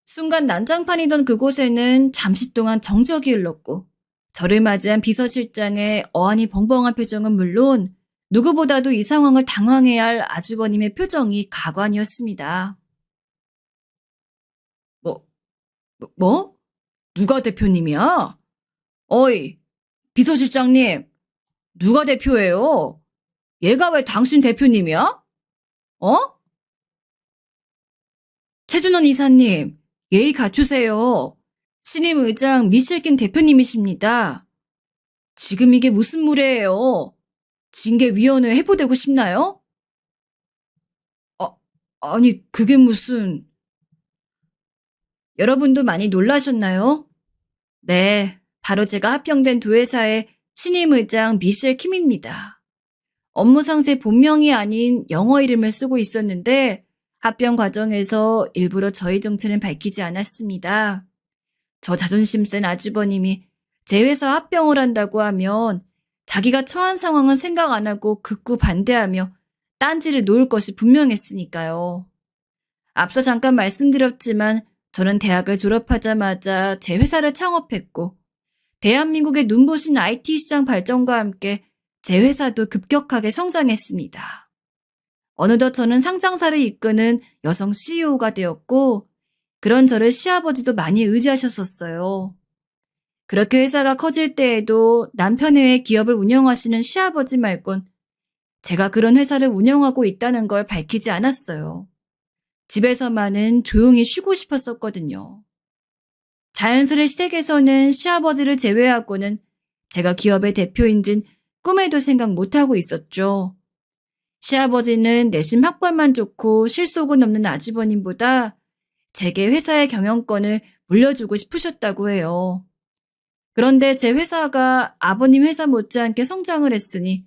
순간 난장판이던 그곳에는 잠시 동안 정적이 흘렀고 저를 맞이한 비서실장의 어안이 벙벙한 표정은 물론 누구보다도 이 상황을 당황해야 할 아주버님의 표정이 가관이었습니다. 뭐? 누가 대표님이야? 어이, 비서실장님, 누가 대표예요? 얘가 왜 당신 대표님이야? 어? 최준원 이사님, 예의 갖추세요. 신임 의장 미실킨 대표님이십니다. 지금 이게 무슨 무례예요? 징계위원회 해부되고 싶나요? 아니 그게 무슨... 여러분도 많이 놀라셨나요? 네, 바로 제가 합병된 두 회사의 신임 의장 미셸 킴입니다. 업무상 제 본명이 아닌 영어 이름을 쓰고 있었는데 합병 과정에서 일부러 저희 정체는 밝히지 않았습니다. 저 자존심 센 아주버님이 제 회사 합병을 한다고 하면 자기가 처한 상황은 생각 안 하고 극구 반대하며 딴지를 놓을 것이 분명했으니까요. 앞서 잠깐 말씀드렸지만 저는 대학을 졸업하자마자 제 회사를 창업했고 대한민국의 눈부신 IT 시장 발전과 함께 제 회사도 급격하게 성장했습니다. 어느덧 저는 상장사를 이끄는 여성 CEO가 되었고 그런 저를 시아버지도 많이 의지하셨었어요. 그렇게 회사가 커질 때에도 남편에 의해 기업을 운영하시는 시아버지 말곤 제가 그런 회사를 운영하고 있다는 걸 밝히지 않았어요. 집에서만은 조용히 쉬고 싶었었거든요. 자연스레 시댁에서는 시아버지를 제외하고는 제가 기업의 대표인진 꿈에도 생각 못하고 있었죠. 시아버지는 내심 학벌만 좋고 실속은 없는 아주버님보다 제게 회사의 경영권을 물려주고 싶으셨다고 해요. 그런데 제 회사가 아버님 회사 못지않게 성장을 했으니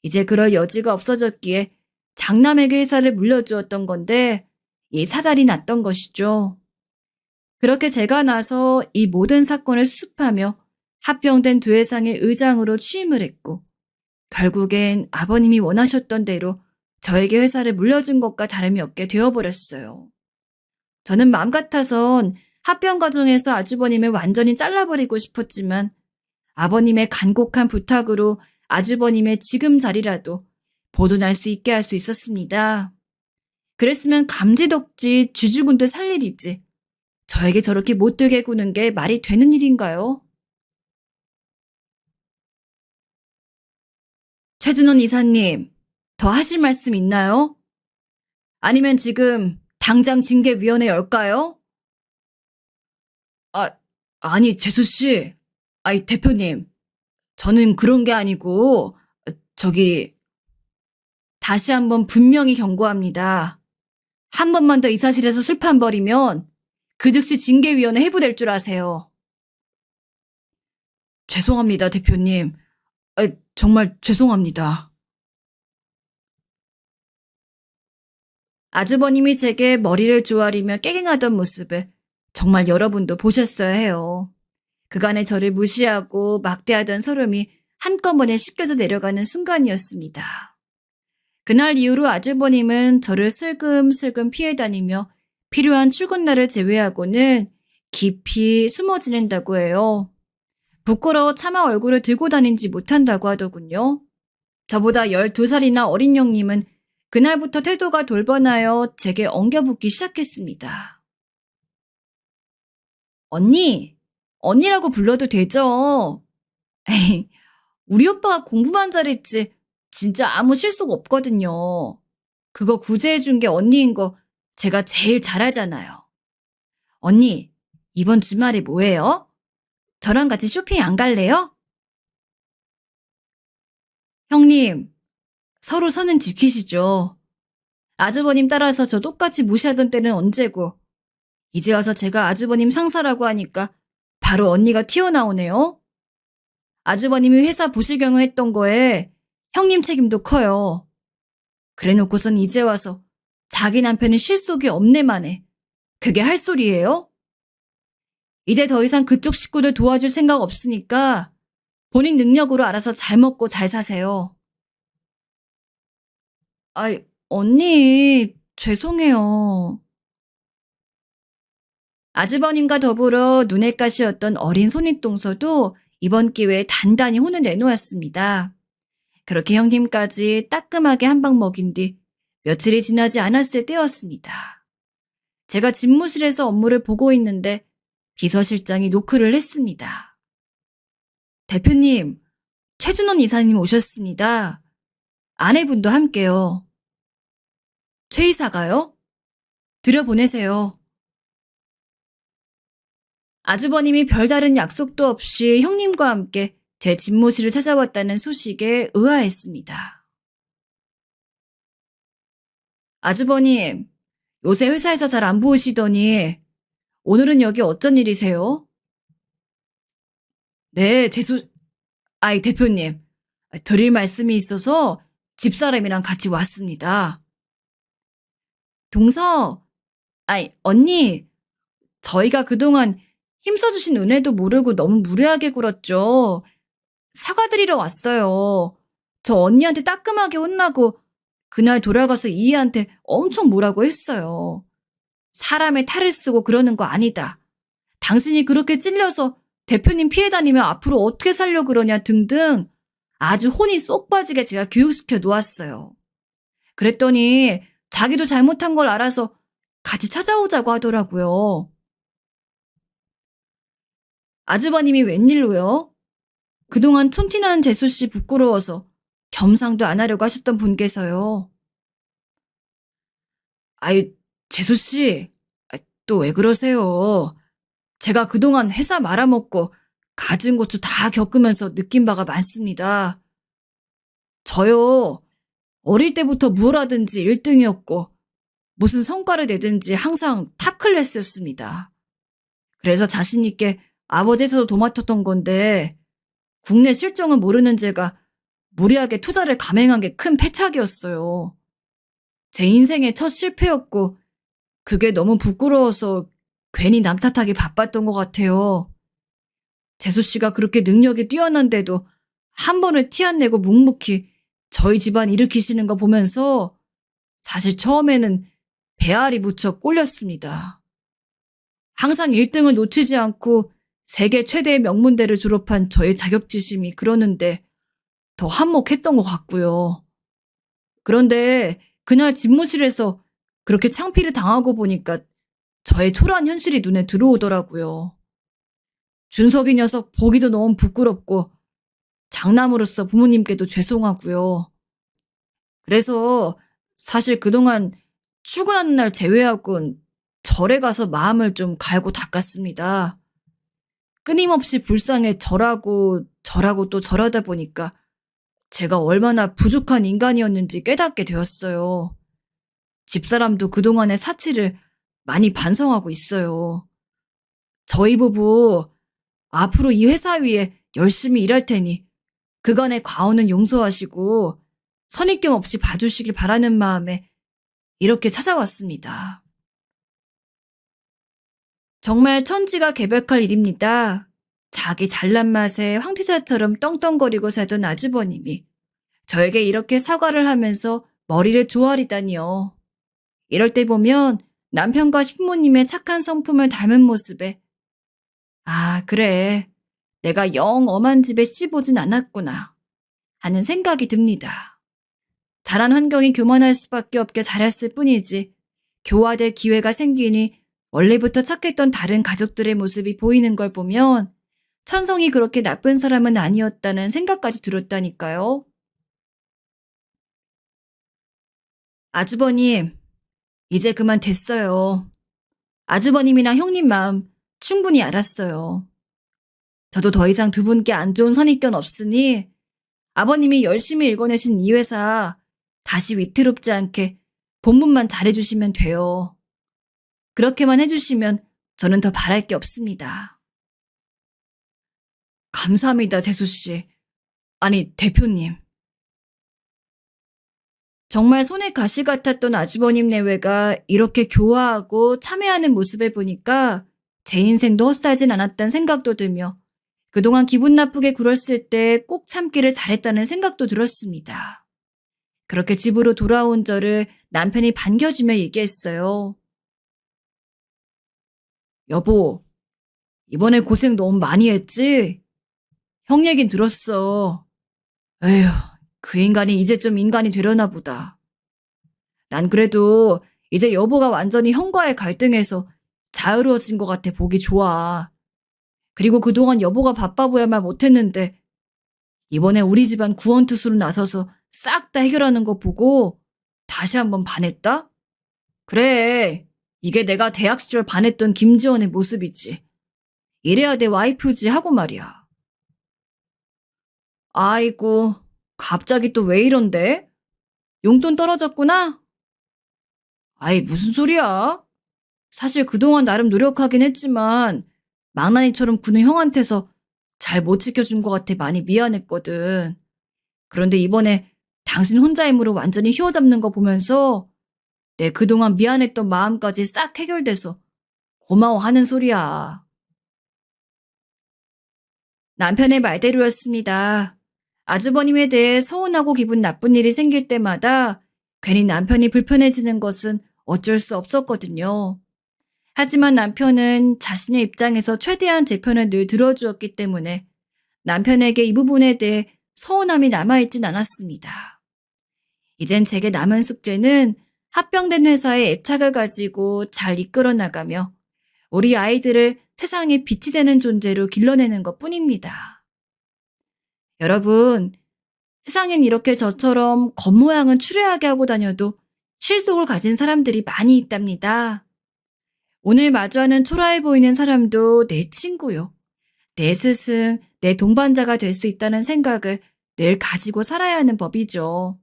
이제 그럴 여지가 없어졌기에 장남에게 회사를 물려주었던 건데 이 사달이 났던 것이죠. 그렇게 제가 나서 이 모든 사건을 수습하며 합병된 두 회사의 의장으로 취임을 했고 결국엔 아버님이 원하셨던 대로 저에게 회사를 물려준 것과 다름이 없게 되어버렸어요. 저는 마음 같아선 합병 과정에서 아주버님을 완전히 잘라버리고 싶었지만 아버님의 간곡한 부탁으로 아주버님의 지금 자리라도 보존할 수 있게 할 수 있었습니다. 그랬으면 감지덕지 쥐죽은 듯 살 일이지. 저에게 저렇게 못되게 구는 게 말이 되는 일인가요? 최준원 이사님, 더 하실 말씀 있나요? 아니면 지금 당장 징계위원회 열까요? 아, 아니, 재수씨. 아이, 대표님. 저는 그런 게 아니고, 저기, 다시 한번 분명히 경고합니다. 한 번만 더 이 사실에서 술판 벌이면 그 즉시 징계위원회 해부될 줄 아세요. 죄송합니다, 대표님. 정말 죄송합니다. 아주버님이 제게 머리를 조아리며 깨갱하던 모습을 정말 여러분도 보셨어야 해요. 그간의 저를 무시하고 막대하던 서름이 한꺼번에 씻겨져 내려가는 순간이었습니다. 그날 이후로 아주버님은 저를 슬금슬금 피해 다니며 필요한 출근 날을 제외하고는 깊이 숨어 지낸다고 해요. 부끄러워 차마 얼굴을 들고 다니지 못한다고 하더군요. 저보다 12살이나 어린 형님은 그날부터 태도가 돌변하여 제게 엉겨붙기 시작했습니다. 언니, 언니라고 불러도 되죠? 에이, 우리 오빠가 공부만 잘했지 진짜 아무 실속 없거든요. 그거 구제해준 게 언니인 거 제가 제일 잘 알잖아요. 언니, 이번 주말에 뭐해요? 저랑 같이 쇼핑 안 갈래요? 형님, 서로 선은 지키시죠. 아주버님 따라서 저 똑같이 무시하던 때는 언제고 이제 와서 제가 아주버님 상사라고 하니까 바로 언니가 튀어나오네요. 아주버님이 회사 부실경을 했던 거에 형님 책임도 커요. 그래놓고선 이제 와서 자기 남편이 실속이 없네만 해. 그게 할 소리예요? 이제 더 이상 그쪽 식구들 도와줄 생각 없으니까 본인 능력으로 알아서 잘 먹고 잘 사세요. 아이, 언니, 죄송해요. 아주버님과 더불어 눈엣 가시였던 어린 손윗동서도 이번 기회에 단단히 혼을 내놓았습니다. 그렇게 형님까지 따끔하게 한 방 먹인 뒤 며칠이 지나지 않았을 때였습니다. 제가 집무실에서 업무를 보고 있는데 비서실장이 노크를 했습니다. 대표님, 최준원 이사님 오셨습니다. 아내분도 함께요. 최 이사가요? 들여보내세요. 아주버님이 별다른 약속도 없이 형님과 함께 제 집무실을 찾아왔다는 소식에 의아했습니다. 아주버님, 요새 회사에서 잘 안 보이시더니 오늘은 여기 어쩐 일이세요? 네, 아이, 대표님. 드릴 말씀이 있어서 집사람이랑 같이 왔습니다. 동서, 아이, 언니, 저희가 그동안 힘써주신 은혜도 모르고 너무 무례하게 굴었죠. 사과드리러 왔어요. 저 언니한테 따끔하게 혼나고 그날 돌아가서 이희한테 엄청 뭐라고 했어요. 사람의 탈을 쓰고 그러는 거 아니다. 당신이 그렇게 찔려서 대표님 피해 다니면 앞으로 어떻게 살려 그러냐 등등 아주 혼이 쏙 빠지게 제가 교육시켜 놓았어요. 그랬더니 자기도 잘못한 걸 알아서 같이 찾아오자고 하더라고요. 아주버님이 웬일로요? 그동안 촌티나는 재수씨 부끄러워서 겸상도 안 하려고 하셨던 분께서요. 아이, 재수씨, 또 왜 그러세요? 제가 그동안 회사 말아먹고 갖은 고추 다 겪으면서 느낀 바가 많습니다. 저요, 어릴 때부터 뭘 하든지 1등이었고, 무슨 성과를 내든지 항상 탑 클래스였습니다. 그래서 자신있게 아버지 회사도 도맡았던 건데, 국내 실정은 모르는 제가 무리하게 투자를 감행한 게 큰 패착이었어요. 제 인생의 첫 실패였고, 그게 너무 부끄러워서 괜히 남 탓하기 바빴던 것 같아요. 재수 씨가 그렇게 능력이 뛰어난데도 한 번을 티 안 내고 묵묵히 저희 집안 일으키시는 거 보면서 사실 처음에는 배알이 무척 꼴렸습니다. 항상 1등을 놓치지 않고 세계 최대의 명문대를 졸업한 저의 자격지심이 그러는데 더 한몫했던 것 같고요. 그런데 그날 집무실에서 그렇게 창피를 당하고 보니까 저의 초라한 현실이 눈에 들어오더라고요. 준석이 녀석 보기도 너무 부끄럽고 장남으로서 부모님께도 죄송하고요. 그래서 사실 그동안 출근하는 날 제외하곤 절에 가서 마음을 좀 갈고 닦았습니다. 끊임없이 불쌍해 절하고 또 절하다 보니까 제가 얼마나 부족한 인간이었는지 깨닫게 되었어요. 집사람도 그동안의 사치를 많이 반성하고 있어요. 저희 부부 앞으로 이 회사 위에 열심히 일할 테니 그간의 과오는 용서하시고 선입견 없이 봐주시길 바라는 마음에 이렇게 찾아왔습니다. 정말 천지가 개벽할 일입니다. 자기 잘난 맛에 황태자처럼 떵떵거리고 살던 아주버님이 저에게 이렇게 사과를 하면서 머리를 조아리다니요. 이럴 때 보면 남편과 신부님의 착한 성품을 닮은 모습에 아, 그래. 내가 영 엄한 집에 시집 오진 않았구나 하는 생각이 듭니다. 자란 환경이 교만할 수밖에 없게 자랐을 뿐이지 교화될 기회가 생기니 원래부터 착했던 다른 가족들의 모습이 보이는 걸 보면 천성이 그렇게 나쁜 사람은 아니었다는 생각까지 들었다니까요. 아주버님, 이제 그만 됐어요. 아주버님이랑 형님 마음 충분히 알았어요. 저도 더 이상 두 분께 안 좋은 선입견 없으니 아버님이 열심히 읽어내신 이 회사 다시 위태롭지 않게 본분만 잘해주시면 돼요. 그렇게만 해주시면 저는 더 바랄 게 없습니다. 감사합니다, 재수씨. 아니, 대표님. 정말 손에 가시 같았던 아주버님 내외가 이렇게 교화하고 참회하는 모습을 보니까 제 인생도 헛살진 않았다는 생각도 들며 그동안 기분 나쁘게 굴었을 때 꼭 참기를 잘했다는 생각도 들었습니다. 그렇게 집으로 돌아온 저를 남편이 반겨주며 얘기했어요. 여보, 이번에 고생 너무 많이 했지? 형 얘긴 들었어. 에휴, 그 인간이 이제 좀 인간이 되려나 보다. 난 그래도 이제 여보가 완전히 형과의 갈등에서 자유로워진 것 같아 보기 좋아. 그리고 그동안 여보가 바빠 보야만 못했는데 이번에 우리 집안 구원투수로 나서서 싹 다 해결하는 거 보고 다시 한번 반했다? 그래, 이게 내가 대학 시절 반했던 김지원의 모습이지. 이래야 내 와이프지 하고 말이야. 아이고, 갑자기 또 왜 이런데? 용돈 떨어졌구나? 아이, 무슨 소리야? 사실 그동안 나름 노력하긴 했지만 망나니처럼 구는 형한테서 잘 못 지켜준 것 같아 많이 미안했거든. 그런데 이번에 당신 혼자 힘으로 완전히 휘어잡는 거 보면서 내 그동안 미안했던 마음까지 싹 해결돼서 고마워하는 소리야. 남편의 말대로였습니다. 아주버님에 대해 서운하고 기분 나쁜 일이 생길 때마다 괜히 남편이 불편해지는 것은 어쩔 수 없었거든요. 하지만 남편은 자신의 입장에서 최대한 제 편을 늘 들어주었기 때문에 남편에게 이 부분에 대해 서운함이 남아있진 않았습니다. 이젠 제게 남은 숙제는 합병된 회사의 애착을 가지고 잘 이끌어 나가며 우리 아이들을 세상에 빛이 되는 존재로 길러내는 것 뿐입니다. 여러분, 세상엔 이렇게 저처럼 겉모양은 추레하게 하고 다녀도 실속을 가진 사람들이 많이 있답니다. 오늘 마주하는 초라해 보이는 사람도 내 친구요. 내 스승, 내 동반자가 될 수 있다는 생각을 늘 가지고 살아야 하는 법이죠.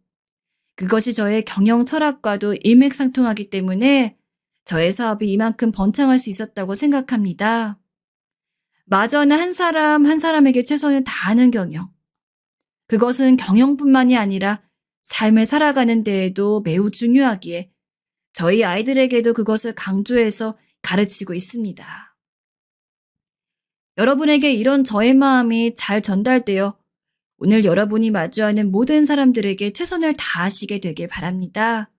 그것이 저의 경영 철학과도 일맥상통하기 때문에 저의 사업이 이만큼 번창할 수 있었다고 생각합니다. 마주하는 한 사람 한 사람에게 최선을 다하는 경영. 그것은 경영뿐만이 아니라 삶을 살아가는 데에도 매우 중요하기에 저희 아이들에게도 그것을 강조해서 가르치고 있습니다. 여러분에게 이런 저의 마음이 잘 전달되어 오늘 여러분이 마주하는 모든 사람들에게 최선을 다하시게 되길 바랍니다.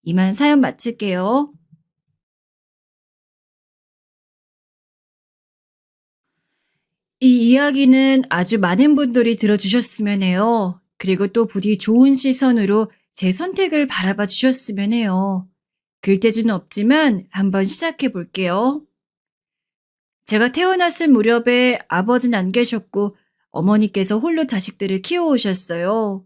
이만 사연 마칠게요. 이 이야기는 아주 많은 분들이 들어주셨으면 해요. 그리고 또 부디 좋은 시선으로 제 선택을 바라봐 주셨으면 해요. 글재주는 없지만 한번 시작해 볼게요. 제가 태어났을 무렵에 아버지는 안 계셨고 어머니께서 홀로 자식들을 키워오셨어요.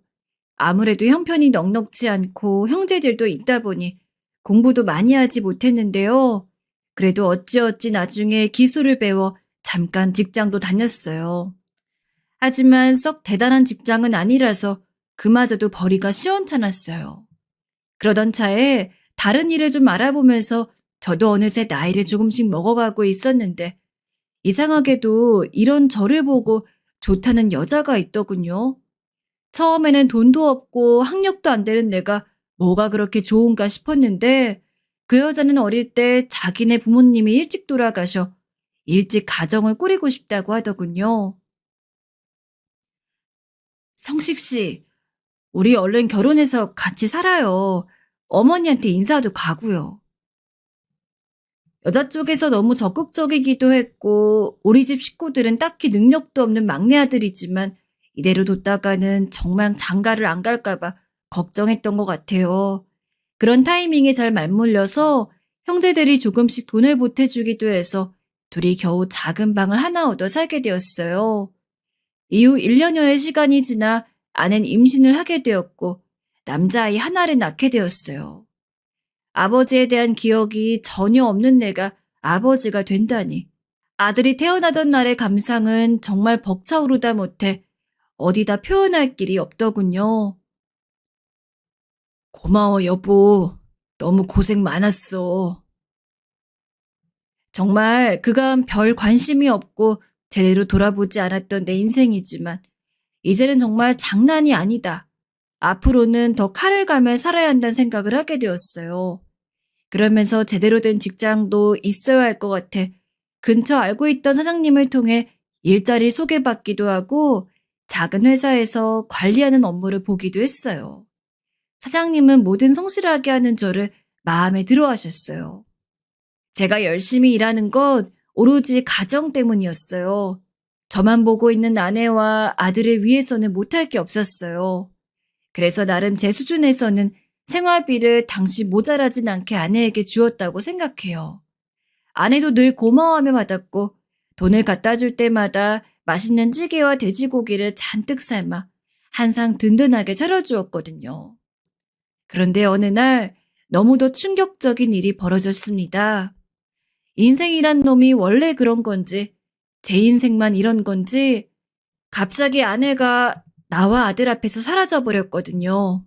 아무래도 형편이 넉넉지 않고 형제들도 있다 보니 공부도 많이 하지 못했는데요. 그래도 어찌어찌 나중에 기술을 배워 잠깐 직장도 다녔어요. 하지만 썩 대단한 직장은 아니라서 그마저도 벌이가 시원찮았어요. 그러던 차에 다른 일을 좀 알아보면서 저도 어느새 나이를 조금씩 먹어가고 있었는데 이상하게도 이런 저를 보고 좋다는 여자가 있더군요. 처음에는 돈도 없고 학력도 안 되는 내가 뭐가 그렇게 좋은가 싶었는데 그 여자는 어릴 때 자기네 부모님이 일찍 돌아가셔 일찍 가정을 꾸리고 싶다고 하더군요. 성식 씨, 우리 얼른 결혼해서 같이 살아요. 어머니한테 인사도 가고요. 여자 쪽에서 너무 적극적이기도 했고 우리 집 식구들은 딱히 능력도 없는 막내 아들이지만 이대로 뒀다가는 정말 장가를 안 갈까봐 걱정했던 것 같아요. 그런 타이밍에 잘 맞물려서 형제들이 조금씩 돈을 보태주기도 해서 둘이 겨우 작은 방을 하나 얻어 살게 되었어요. 이후 1년여의 시간이 지나 아내는 임신을 하게 되었고 남자아이 하나를 낳게 되었어요. 아버지에 대한 기억이 전혀 없는 내가 아버지가 된다니. 아들이 태어나던 날의 감상은 정말 벅차오르다 못해 어디다 표현할 길이 없더군요. 고마워, 여보. 너무 고생 많았어. 정말 그간 별 관심이 없고 제대로 돌아보지 않았던 내 인생이지만 이제는 정말 장난이 아니다. 앞으로는 더 칼을 갈며 살아야 한다는 생각을 하게 되었어요. 그러면서 제대로 된 직장도 있어야 할 것 같아 근처 알고 있던 사장님을 통해 일자리 소개받기도 하고 작은 회사에서 관리하는 업무를 보기도 했어요. 사장님은 뭐든 성실하게 하는 저를 마음에 들어 하셨어요. 제가 열심히 일하는 건 오로지 가정 때문이었어요. 저만 보고 있는 아내와 아들을 위해서는 못할 게 없었어요. 그래서 나름 제 수준에서는 생활비를 당시 모자라진 않게 아내에게 주었다고 생각해요. 아내도 늘 고마워하며 받았고 돈을 갖다 줄 때마다 맛있는 찌개와 돼지고기를 잔뜩 삶아 항상 든든하게 차려주었거든요. 그런데 어느 날 너무도 충격적인 일이 벌어졌습니다. 인생이란 놈이 원래 그런 건지 제 인생만 이런 건지 갑자기 아내가 나와 아들 앞에서 사라져 버렸거든요.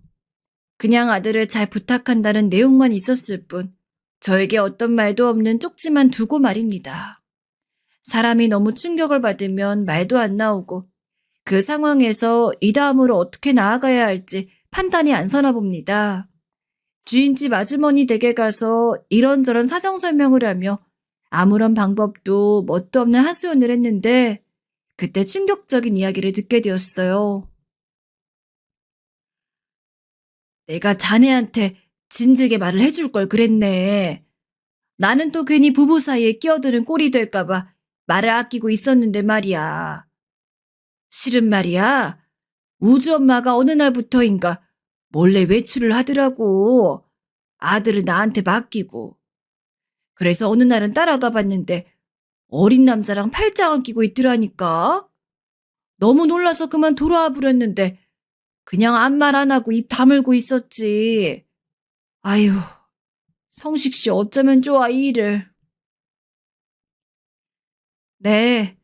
그냥 아들을 잘 부탁한다는 내용만 있었을 뿐 저에게 어떤 말도 없는 쪽지만 두고 말입니다. 사람이 너무 충격을 받으면 말도 안 나오고 그 상황에서 이 다음으로 어떻게 나아가야 할지 판단이 안 서나 봅니다. 주인집 아주머니 댁에 가서 이런저런 사정 설명을 하며 아무런 방법도 뭣도 없는 하소연을 했는데 그때 충격적인 이야기를 듣게 되었어요. 내가 자네한테 진즉에 말을 해줄 걸 그랬네. 나는 또 괜히 부부 사이에 끼어드는 꼴이 될까봐 말을 아끼고 있었는데 말이야. 실은 말이야. 우주 엄마가 어느 날부터인가 몰래 외출을 하더라고. 아들을 나한테 맡기고. 그래서 어느 날은 따라가 봤는데 어린 남자랑 팔짱을 끼고 있더라니까. 너무 놀라서 그만 돌아와 버렸는데 그냥 아무 말 안 하고 입 다물고 있었지. 아유, 성식 씨 어쩌면 좋아 이 일을. 네,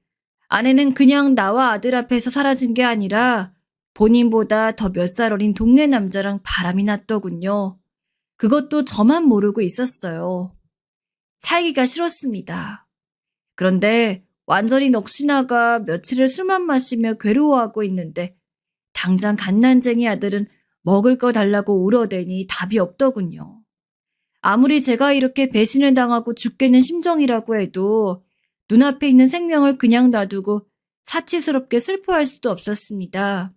아내는 그냥 나와 아들 앞에서 사라진 게 아니라 본인보다 더 몇 살 어린 동네 남자랑 바람이 났더군요. 그것도 저만 모르고 있었어요. 살기가 싫었습니다. 그런데 완전히 넋이나가 며칠을 술만 마시며 괴로워하고 있는데 당장 갓난쟁이 아들은 먹을 거 달라고 울어대니 답이 없더군요. 아무리 제가 이렇게 배신을 당하고 죽겠는 심정이라고 해도 눈앞에 있는 생명을 그냥 놔두고 사치스럽게 슬퍼할 수도 없었습니다.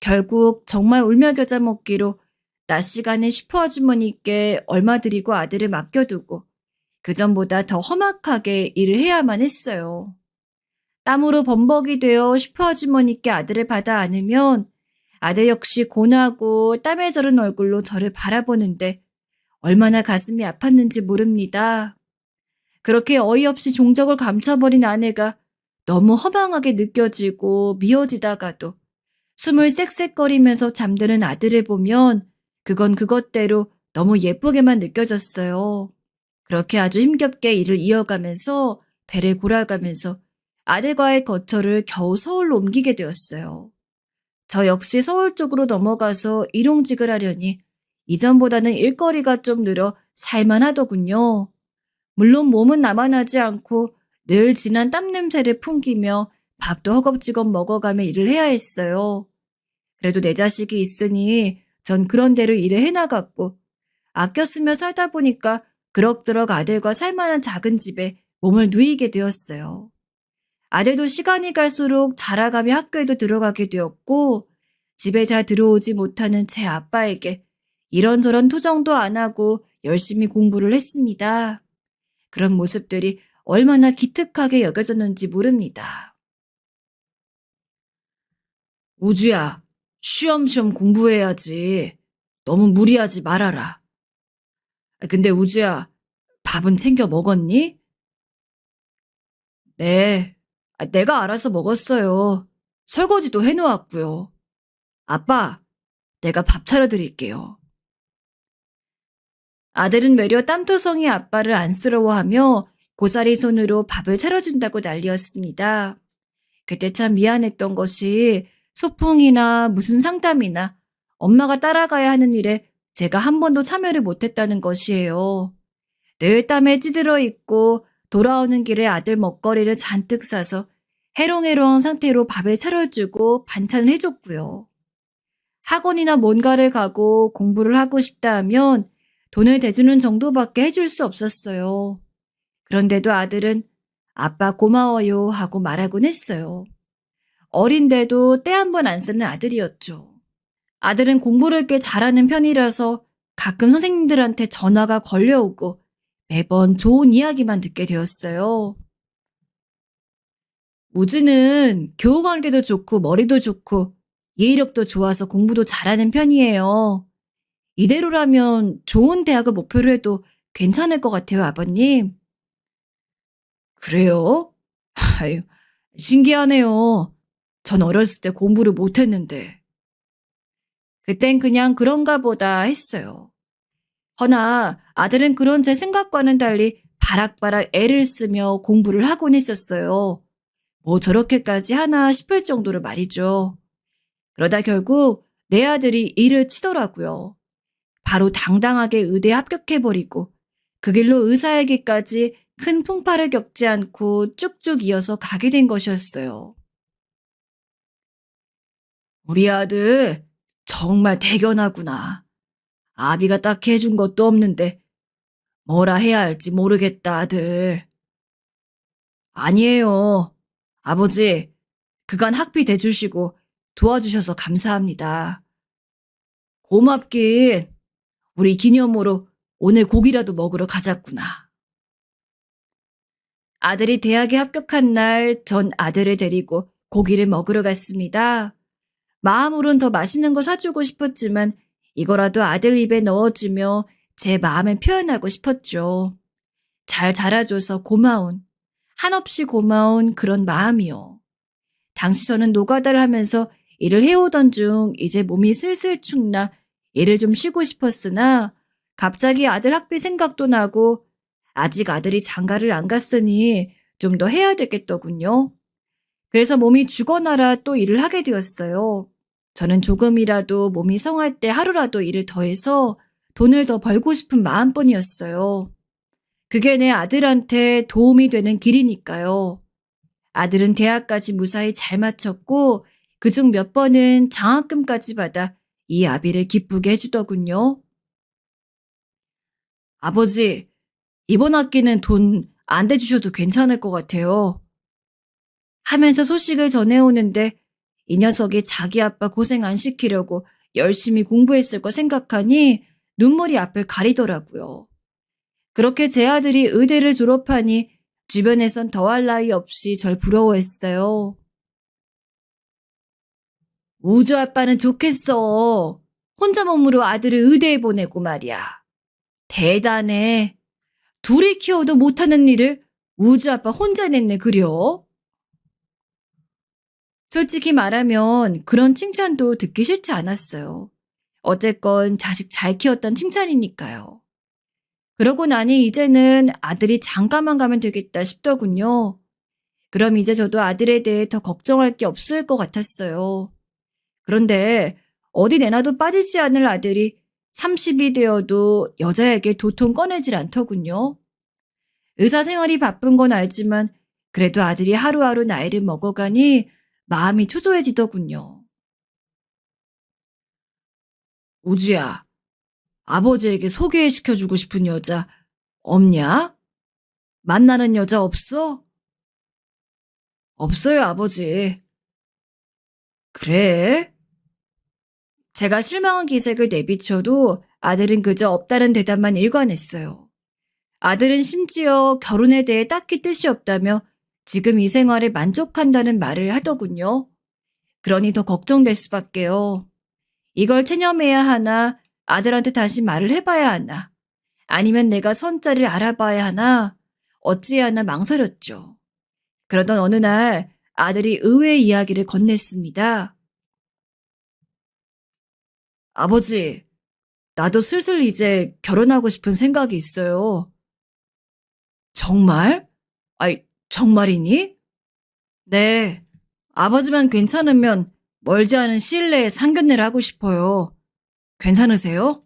결국 정말 울며 겨자 먹기로 낮 시간에 슈퍼 아주머니께 얼마 드리고 아들을 맡겨두고 그전보다 더 험악하게 일을 해야만 했어요. 땀으로 범벅이 되어 슈퍼 아주머니께 아들을 받아 안으면 아들 역시 고나고 땀에 절은 얼굴로 저를 바라보는데 얼마나 가슴이 아팠는지 모릅니다. 그렇게 어이없이 종적을 감춰버린 아내가 너무 허망하게 느껴지고 미워지다가도 숨을 쌕쌕거리면서 잠드는 아들을 보면 그건 그것대로 너무 예쁘게만 느껴졌어요. 그렇게 아주 힘겹게 일을 이어가면서 배를 골아가면서 아들과의 거처를 겨우 서울로 옮기게 되었어요. 저 역시 서울 쪽으로 넘어가서 일용직을 하려니 이전보다는 일거리가 좀 늘어 살만하더군요. 물론 몸은 남아나지 않고 늘 진한 땀 냄새를 풍기며 밥도 허겁지겁 먹어가며 일을 해야 했어요. 그래도 내 자식이 있으니 전 그런 대로 일을 해나갔고 아껴 쓰며 살다 보니까 그럭저럭 아들과 살만한 작은 집에 몸을 누이게 되었어요. 아들도 시간이 갈수록 자라가며 학교에도 들어가게 되었고 집에 잘 들어오지 못하는 제 아빠에게 이런저런 투정도 안 하고 열심히 공부를 했습니다. 그런 모습들이 얼마나 기특하게 여겨졌는지 모릅니다. 우주야, 쉬엄쉬엄 공부해야지. 너무 무리하지 말아라. 근데 우주야, 밥은 챙겨 먹었니? 네, 내가 알아서 먹었어요. 설거지도 해놓았고요. 아빠, 내가 밥 차려드릴게요. 아들은 외려 땀토성이 아빠를 안쓰러워하며 고사리 손으로 밥을 차려준다고 난리였습니다. 그때 참 미안했던 것이 소풍이나 무슨 상담이나 엄마가 따라가야 하는 일에 제가 한 번도 참여를 못했다는 것이에요. 늘 땀에 찌들어 있고 돌아오는 길에 아들 먹거리를 잔뜩 싸서 해롱해롱한 상태로 밥을 차려주고 반찬을 해줬고요. 학원이나 뭔가를 가고 공부를 하고 싶다 하면 돈을 대주는 정도밖에 해줄 수 없었어요. 그런데도 아들은 아빠 고마워요 하고 말하곤 했어요. 어린데도 때 한 번 안 쓰는 아들이었죠. 아들은 공부를 꽤 잘하는 편이라서 가끔 선생님들한테 전화가 걸려오고 매번 좋은 이야기만 듣게 되었어요. 우주는 교우관계도 좋고 머리도 좋고 예의력도 좋아서 공부도 잘하는 편이에요. 이대로라면 좋은 대학을 목표로 해도 괜찮을 것 같아요, 아버님. 그래요? 아유, 신기하네요. 전 어렸을 때 공부를 못했는데. 그땐 그냥 그런가 보다 했어요. 허나 아들은 그런 제 생각과는 달리 바락바락 애를 쓰며 공부를 하곤 했었어요. 뭐 저렇게까지 하나 싶을 정도로 말이죠. 그러다 결국 내 아들이 일을 치더라고요. 바로 당당하게 의대에 합격해버리고 그 길로 의사에게까지 큰 풍파를 겪지 않고 쭉쭉 이어서 가게 된 것이었어요. 우리 아들 정말 대견하구나. 아비가 딱히 해준 것도 없는데 뭐라 해야 할지 모르겠다, 아들. 아니에요. 아버지, 그간 학비 대주시고 도와주셔서 감사합니다. 고맙긴. 우리 기념으로 오늘 고기라도 먹으러 가자꾸나. 아들이 대학에 합격한 날 전 아들을 데리고 고기를 먹으러 갔습니다. 마음으론 더 맛있는 거 사주고 싶었지만 이거라도 아들 입에 넣어주며 제 마음을 표현하고 싶었죠. 잘 자라줘서 고마운, 한없이 고마운 그런 마음이요. 당시 저는 노가다를 하면서 일을 해오던 중 이제 몸이 슬슬 축나 일을 좀 쉬고 싶었으나 갑자기 아들 학비 생각도 나고 아직 아들이 장가를 안 갔으니 좀 더 해야 되겠더군요. 그래서 몸이 죽어나라 또 일을 하게 되었어요. 저는 조금이라도 몸이 성할 때 하루라도 일을 더해서 돈을 더 벌고 싶은 마음뿐이었어요. 그게 내 아들한테 도움이 되는 길이니까요. 아들은 대학까지 무사히 잘 마쳤고 그중 몇 번은 장학금까지 받아 이 아비를 기쁘게 해주더군요. 아버지, 이번 학기는 돈 안 대주셔도 괜찮을 것 같아요. 하면서 소식을 전해오는데 이 녀석이 자기 아빠 고생 안 시키려고 열심히 공부했을 거 생각하니 눈물이 앞을 가리더라고요. 그렇게 제 아들이 의대를 졸업하니 주변에선 더할 나위 없이 절 부러워했어요. 우주 아빠는 좋겠어. 혼자 몸으로 아들을 의대에 보내고 말이야. 대단해. 둘이 키워도 못하는 일을 우주 아빠 혼자 냈네 그려. 솔직히 말하면 그런 칭찬도 듣기 싫지 않았어요. 어쨌건 자식 잘 키웠던 칭찬이니까요. 그러고 나니 이제는 아들이 장가만 가면 되겠다 싶더군요. 그럼 이제 저도 아들에 대해 더 걱정할 게 없을 것 같았어요. 그런데 어디 내놔도 빠지지 않을 아들이 30이 되어도 여자에게 도통 꺼내질 않더군요. 의사 생활이 바쁜 건 알지만 그래도 아들이 하루하루 나이를 먹어가니 마음이 초조해지더군요. 우주야, 아버지에게 소개시켜주고 싶은 여자 없냐? 만나는 여자 없어? 없어요, 아버지. 그래? 제가 실망한 기색을 내비쳐도 아들은 그저 없다는 대답만 일관했어요. 아들은 심지어 결혼에 대해 딱히 뜻이 없다며 지금 이 생활에 만족한다는 말을 하더군요. 그러니 더 걱정될 수밖에요. 이걸 체념해야 하나, 아들한테 다시 말을 해봐야 하나, 아니면 내가 선자를 알아봐야 하나, 어찌해야 하나 망설였죠. 그러던 어느 날 아들이 의외의 이야기를 건넸습니다. 아버지, 나도 슬슬 이제 결혼하고 싶은 생각이 있어요. 정말? 아이, 정말이니? 네. 아버지만 괜찮으면 멀지 않은 시일 내에 상견례를 하고 싶어요. 괜찮으세요?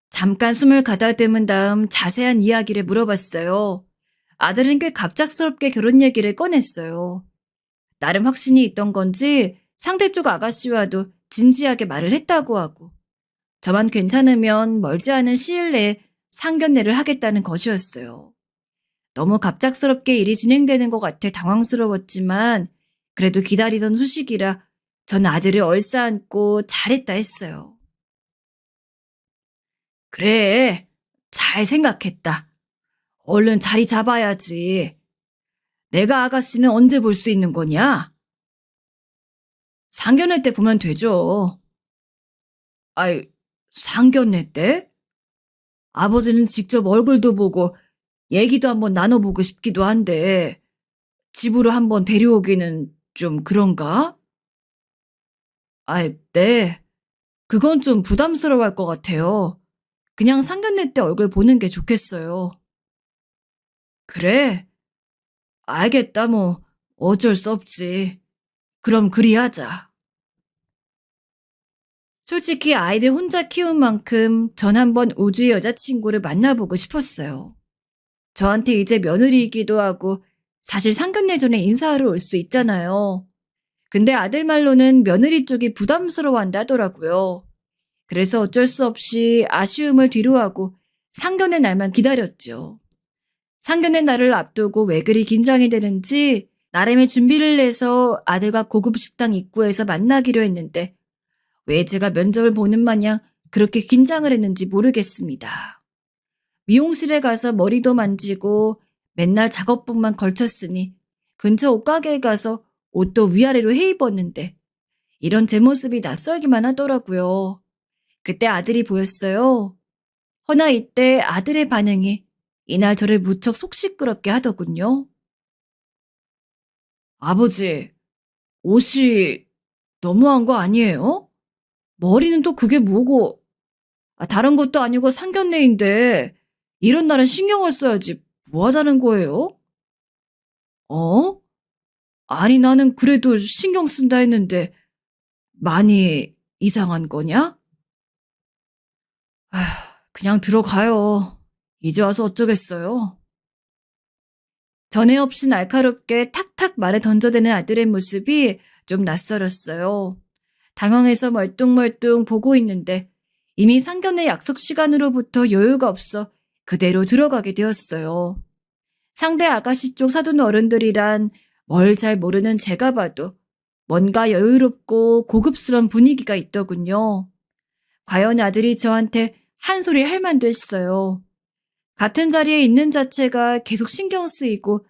잠깐 숨을 가다듬은 다음 자세한 이야기를 물어봤어요. 아들은 꽤 갑작스럽게 결혼 얘기를 꺼냈어요. 나름 확신이 있던 건지 상대 쪽 아가씨와도 진지하게 말을 했다고 하고 저만 괜찮으면 멀지 않은 시일 내에 상견례를 하겠다는 것이었어요. 너무 갑작스럽게 일이 진행되는 것 같아 당황스러웠지만 그래도 기다리던 소식이라 전 아들을 얼싸안고 잘했다 했어요. 그래, 잘 생각했다. 얼른 자리 잡아야지. 내가 아가씨는 언제 볼 수 있는 거냐? 상견례 때 보면 되죠. 아이, 상견례 때? 아버지는 직접 얼굴도 보고 얘기도 한번 나눠보고 싶기도 한데 집으로 한번 데려오기는 좀 그런가? 아이, 네. 그건 좀 부담스러워할 것 같아요. 그냥 상견례 때 얼굴 보는 게 좋겠어요. 그래? 알겠다, 뭐. 어쩔 수 없지. 그럼 그리 하자. 솔직히 아이를 혼자 키운 만큼 전 한번 우주의 여자친구를 만나보고 싶었어요. 저한테 이제 며느리이기도 하고 사실 상견례 전에 인사하러 올 수 있잖아요. 근데 아들 말로는 며느리 쪽이 부담스러워한다 하더라고요. 그래서 어쩔 수 없이 아쉬움을 뒤로하고 상견례 날만 기다렸죠. 상견례 날을 앞두고 왜 그리 긴장이 되는지 나름의 준비를 해서 아들과 고급 식당 입구에서 만나기로 했는데 왜 제가 면접을 보는 마냥 그렇게 긴장을 했는지 모르겠습니다. 미용실에 가서 머리도 만지고 맨날 작업복만 걸쳤으니 근처 옷가게에 가서 옷도 위아래로 해 입었는데 이런 제 모습이 낯설기만 하더라고요. 그때 아들이 보였어요. 허나 이때 아들의 반응이 이날 저를 무척 속 시끄럽게 하더군요. 아버지, 옷이 너무한 거 아니에요? 머리는 또 그게 뭐고, 다른 것도 아니고 상견례인데, 이런 날은 신경을 써야지 뭐 하자는 거예요? 어? 아니, 나는 그래도 신경 쓴다 했는데, 많이 이상한 거냐? 그냥 들어가요. 이제 와서 어쩌겠어요. 전에 없이 날카롭게 탁탁 말에 던져대는 아들의 모습이 좀 낯설었어요. 당황해서 멀뚱멀뚱 보고 있는데 이미 상견례 약속 시간으로부터 여유가 없어 그대로 들어가게 되었어요. 상대 아가씨 쪽 사돈 어른들이란 뭘 잘 모르는 제가 봐도 뭔가 여유롭고 고급스러운 분위기가 있더군요. 과연 아들이 저한테 한 소리 할 만도 했어요. 같은 자리에 있는 자체가 계속 신경 쓰이고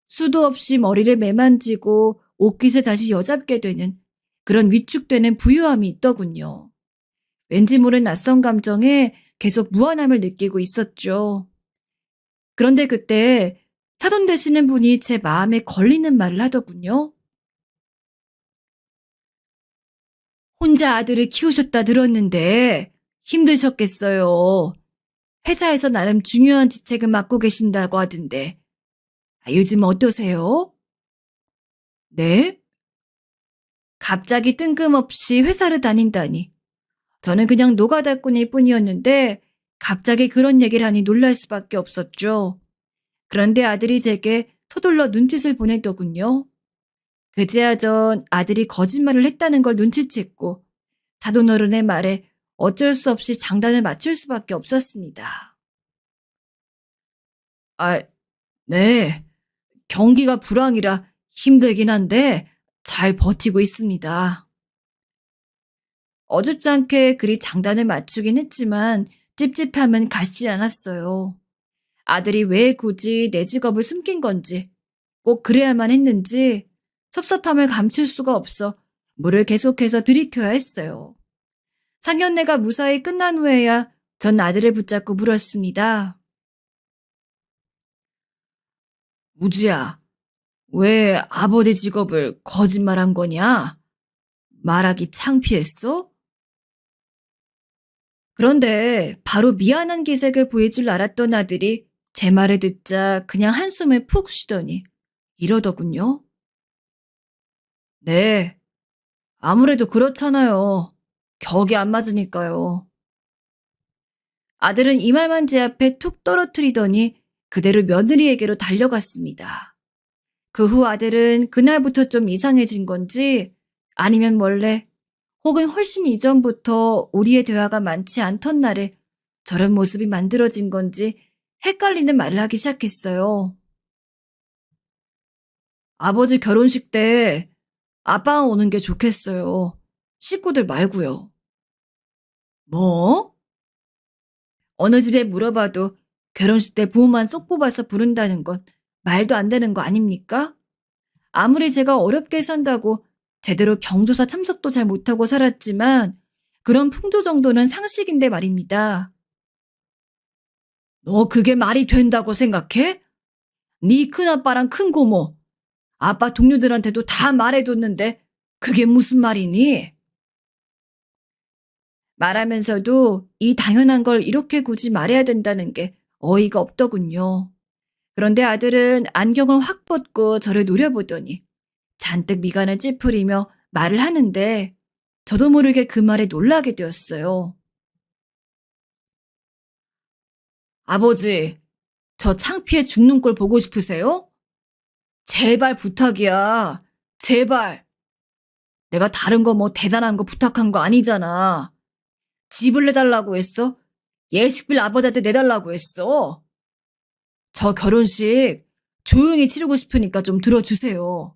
수도 없이 머리를 매만지고 옷깃을 다시 여잡게 되는 그런 위축되는 부유함이 있더군요. 왠지 모른 낯선 감정에 계속 무한함을 느끼고 있었죠. 그런데 그때 사돈 되시는 분이 제 마음에 걸리는 말을 하더군요. 혼자 아들을 키우셨다 들었는데 힘드셨겠어요. 회사에서 나름 중요한 직책을 맡고 계신다고 하던데 요즘 어떠세요? 네? 갑자기 뜬금없이 회사를 다닌다니. 저는 그냥 노가다꾼일 뿐이었는데 갑자기 그런 얘기를 하니 놀랄 수밖에 없었죠. 그런데 아들이 제게 서둘러 눈짓을 보내더군요. 그제야 전 아들이 거짓말을 했다는 걸 눈치챘고 사돈어른의 말에 어쩔 수 없이 장단을 맞출 수밖에 없었습니다. 아, 네. 경기가 불황이라 힘들긴 한데 잘 버티고 있습니다. 어줍잖게 그리 장단을 맞추긴 했지만 찝찝함은 가시지 않았어요. 아들이 왜 굳이 내 직업을 숨긴 건지, 꼭 그래야만 했는지 섭섭함을 감출 수가 없어 물을 계속해서 들이켜야 했어요. 상견례가 무사히 끝난 후에야 전 아들을 붙잡고 물었습니다. 우주야, 왜 아버지 직업을 거짓말한 거냐? 말하기 창피했어? 그런데 바로 미안한 기색을 보일 줄 알았던 아들이 제 말을 듣자 그냥 한숨을 푹 쉬더니 이러더군요. 네, 아무래도 그렇잖아요. 격이 안 맞으니까요. 아들은 이 말만 제 앞에 툭 떨어뜨리더니 그대로 며느리에게로 달려갔습니다. 그 후 아들은 그날부터 좀 이상해진 건지 아니면 원래 혹은 훨씬 이전부터 우리의 대화가 많지 않던 날에 저런 모습이 만들어진 건지 헷갈리는 말을 하기 시작했어요. 아버지 결혼식 때 아빠가 오는 게 좋겠어요. 식구들 말고요. 뭐? 어느 집에 물어봐도 결혼식 때 부모만 쏙 뽑아서 부른다는 건 말도 안 되는 거 아닙니까? 아무리 제가 어렵게 산다고 제대로 경조사 참석도 잘 못하고 살았지만 그런 풍조 정도는 상식인데 말입니다. 너 그게 말이 된다고 생각해? 네 큰아빠랑 큰고모, 아빠 동료들한테도 다 말해뒀는데 그게 무슨 말이니? 말하면서도 이 당연한 걸 이렇게 굳이 말해야 된다는 게 어이가 없더군요. 그런데 아들은 안경을 확 벗고 저를 노려보더니 잔뜩 미간을 찌푸리며 말을 하는데 저도 모르게 그 말에 놀라게 되었어요. 아버지, 저 창피해 죽는 꼴 보고 싶으세요? 제발 부탁이야. 제발. 내가 다른 거 뭐 대단한 거 부탁한 거 아니잖아. 집을 내달라고 했어? 예식비를 아버지한테 내달라고 했어. 저 결혼식 조용히 치르고 싶으니까 좀 들어주세요.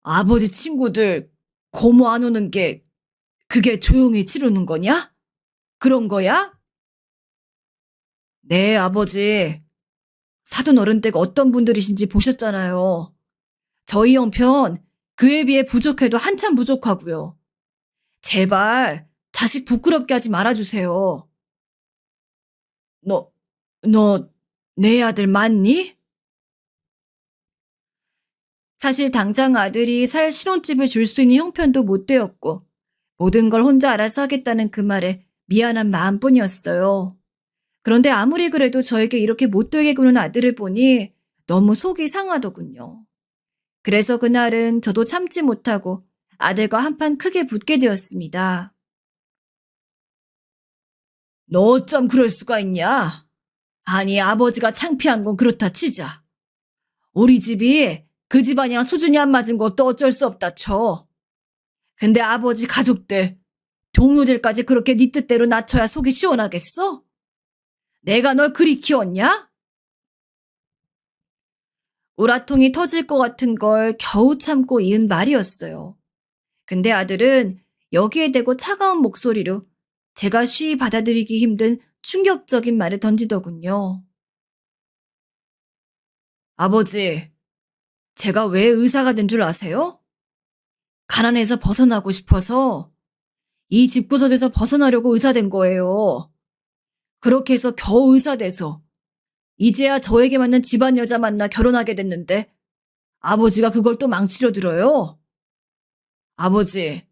아버지 친구들 고모 안 오는 게 그게 조용히 치르는 거냐? 그런 거야? 네, 아버지. 사돈 어른댁 어떤 분들이신지 보셨잖아요. 저희 형편 그에 비해 부족해도 한참 부족하고요. 제발 자식 부끄럽게 하지 말아주세요. 너 내 아들 맞니? 사실 당장 아들이 살 신혼집을 줄 수 있는 형편도 못 되었고 모든 걸 혼자 알아서 하겠다는 그 말에 미안한 마음뿐이었어요. 그런데 아무리 그래도 저에게 이렇게 못되게 구는 아들을 보니 너무 속이 상하더군요. 그래서 그날은 저도 참지 못하고 아들과 한판 크게 붙게 되었습니다. 너 어쩜 그럴 수가 있냐? 아니, 아버지가 창피한 건 그렇다 치자. 우리 집이 그 집안이랑 수준이 안 맞은 것도 어쩔 수 없다 쳐. 근데 아버지 가족들, 동료들까지 그렇게 네 뜻대로 낮춰야 속이 시원하겠어? 내가 널 그리 키웠냐? 우라통이 터질 것 같은 걸 겨우 참고 이은 말이었어요. 근데 아들은 여기에 대고 차가운 목소리로 제가 쉬이 받아들이기 힘든 충격적인 말을 던지더군요. 아버지, 제가 왜 의사가 된 줄 아세요? 가난해서 벗어나고 싶어서 이 집구석에서 벗어나려고 의사 된 거예요. 그렇게 해서 겨우 의사 돼서 이제야 저에게 맞는 집안 여자 만나 결혼하게 됐는데 아버지가 그걸 또 망치려 들어요. 아버지,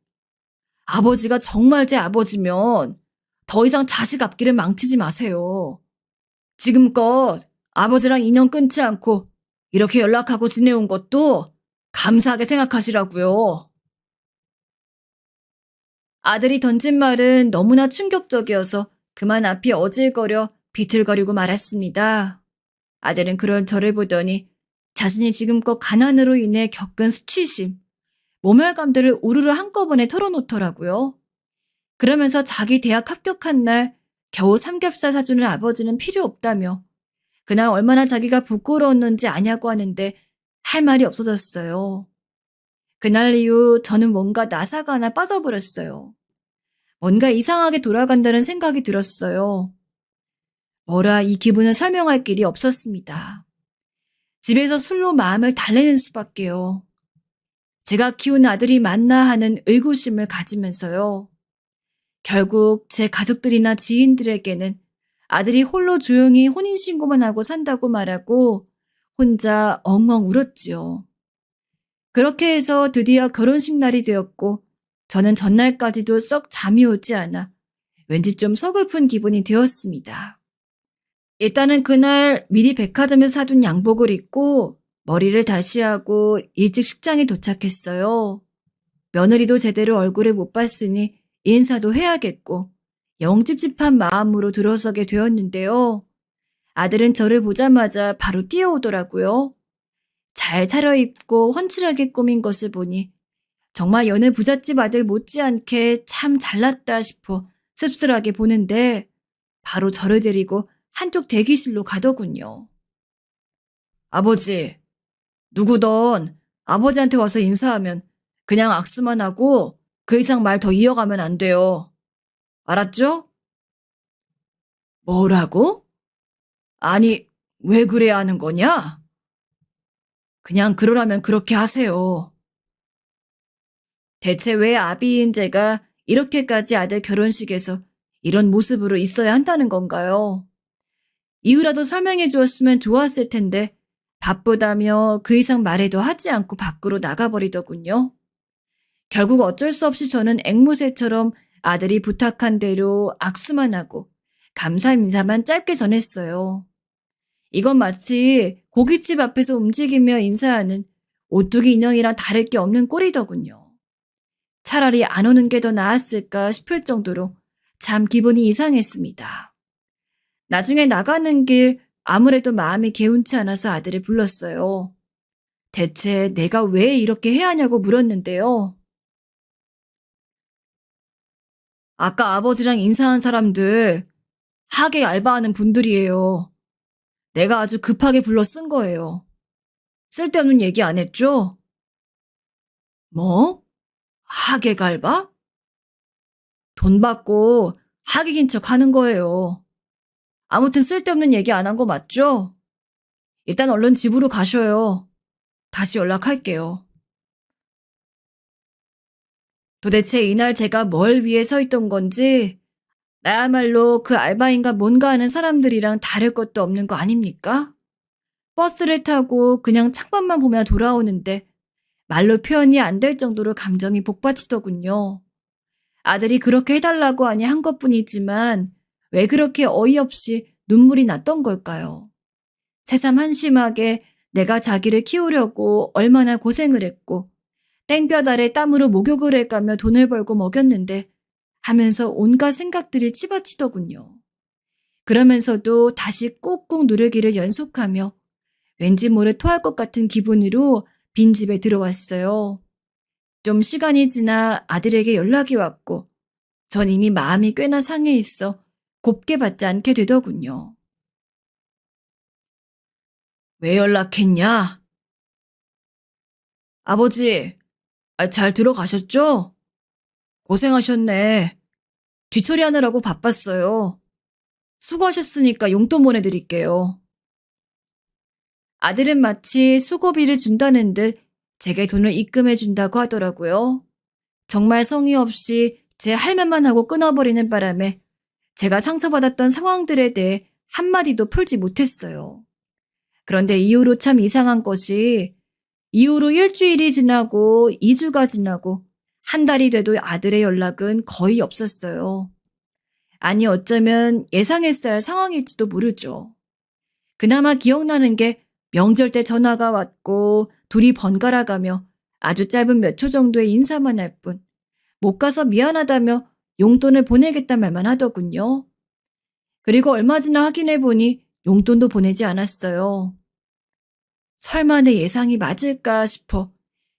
아버지가 정말 제 아버지면 더 이상 자식 앞길을 망치지 마세요. 지금껏 아버지랑 인연 끊지 않고 이렇게 연락하고 지내온 것도 감사하게 생각하시라고요. 아들이 던진 말은 너무나 충격적이어서 그만 앞이 어질거려 비틀거리고 말았습니다. 아들은 그런 저를 보더니 자신이 지금껏 가난으로 인해 겪은 수치심, 모멸감들을 우르르 한꺼번에 털어놓더라고요. 그러면서 자기 대학 합격한 날 겨우 삼겹살 사주는 아버지는 필요 없다며 그날 얼마나 자기가 부끄러웠는지 아냐고 하는데 할 말이 없어졌어요. 그날 이후 저는 뭔가 나사가 하나 빠져버렸어요. 뭔가 이상하게 돌아간다는 생각이 들었어요. 뭐라 이 기분을 설명할 길이 없었습니다. 집에서 술로 마음을 달래는 수밖에요. 제가 키운 아들이 맞나 하는 의구심을 가지면서요. 결국 제 가족들이나 지인들에게는 아들이 홀로 조용히 혼인신고만 하고 산다고 말하고 혼자 엉엉 울었지요. 그렇게 해서 드디어 결혼식 날이 되었고 저는 전날까지도 썩 잠이 오지 않아 왠지 좀 서글픈 기분이 되었습니다. 일단은 그날 미리 백화점에서 사둔 양복을 입고 머리를 다시 하고 일찍 식장에 도착했어요. 며느리도 제대로 얼굴을 못 봤으니 인사도 해야겠고 영찝찝한 마음으로 들어서게 되었는데요. 아들은 저를 보자마자 바로 뛰어오더라고요. 잘 차려입고 훤칠하게 꾸민 것을 보니 정말 여느 부잣집 아들 못지않게 참 잘났다 싶어 씁쓸하게 보는데 바로 저를 데리고 한쪽 대기실로 가더군요. 아버지, 누구던 아버지한테 와서 인사하면 그냥 악수만 하고 그 이상 말 더 이어가면 안 돼요. 알았죠? 뭐라고? 아니, 왜 그래야 하는 거냐? 그냥 그러라면 그렇게 하세요. 대체 왜 아비인 제가 이렇게까지 아들 결혼식에서 이런 모습으로 있어야 한다는 건가요? 이유라도 설명해 주었으면 좋았을 텐데 바쁘다며 그 이상 말해도 하지 않고 밖으로 나가버리더군요. 결국 어쩔 수 없이 저는 앵무새처럼 아들이 부탁한 대로 악수만 하고 감사 인사만 짧게 전했어요. 이건 마치 고깃집 앞에서 움직이며 인사하는 오뚜기 인형이랑 다를 게 없는 꼴이더군요. 차라리 안 오는 게 더 나았을까 싶을 정도로 참 기분이 이상했습니다. 나중에 나가는 길 아무래도 마음이 개운치 않아서 아들을 불렀어요. 대체 내가 왜 이렇게 해야 하냐고 물었는데요. 아까 아버지랑 인사한 사람들 하객 알바하는 분들이에요. 내가 아주 급하게 불러 쓴 거예요. 쓸데없는 얘기 안 했죠? 뭐? 하객 알바? 돈 받고 하객인 척 하는 거예요. 아무튼 쓸데없는 얘기 안 한 거 맞죠? 일단 얼른 집으로 가셔요. 다시 연락할게요. 도대체 이날 제가 뭘 위해 서 있던 건지 나야말로 그 알바인가 뭔가 하는 사람들이랑 다를 것도 없는 거 아닙니까? 버스를 타고 그냥 창밖만 보며 돌아오는데 말로 표현이 안 될 정도로 감정이 복받치더군요. 아들이 그렇게 해달라고 하니 한 것뿐이지만 왜 그렇게 어이없이 눈물이 났던 걸까요? 새삼 한심하게 내가 자기를 키우려고 얼마나 고생을 했고 땡볕 아래 땀으로 목욕을 해가며 돈을 벌고 먹였는데 하면서 온갖 생각들이 치받치더군요. 그러면서도 다시 꾹꾹 누르기를 연속하며 왠지 모를 토할 것 같은 기분으로 빈집에 들어왔어요. 좀 시간이 지나 아들에게 연락이 왔고 전 이미 마음이 꽤나 상해 있어 곱게 받지 않게 되더군요. 왜 연락했냐? 아버지, 잘 들어가셨죠? 고생하셨네. 뒤처리하느라고 바빴어요. 수고하셨으니까 용돈 보내드릴게요. 아들은 마치 수고비를 준다는 듯 제게 돈을 입금해 준다고 하더라고요. 정말 성의 없이 제 할 말만 하고 끊어버리는 바람에 제가 상처받았던 상황들에 대해 한마디도 풀지 못했어요. 그런데 이후로 참 이상한 것이 이후로 일주일이 지나고 2주가 지나고 한 달이 돼도 아들의 연락은 거의 없었어요. 아니 어쩌면 예상했어야 할 상황일지도 모르죠. 그나마 기억나는 게 명절 때 전화가 왔고 둘이 번갈아 가며 아주 짧은 몇 초 정도의 인사만 할 뿐 못 가서 미안하다며 용돈을 보내겠단 말만 하더군요. 그리고 얼마 지나 확인해 보니 용돈도 보내지 않았어요. 설마 내 예상이 맞을까 싶어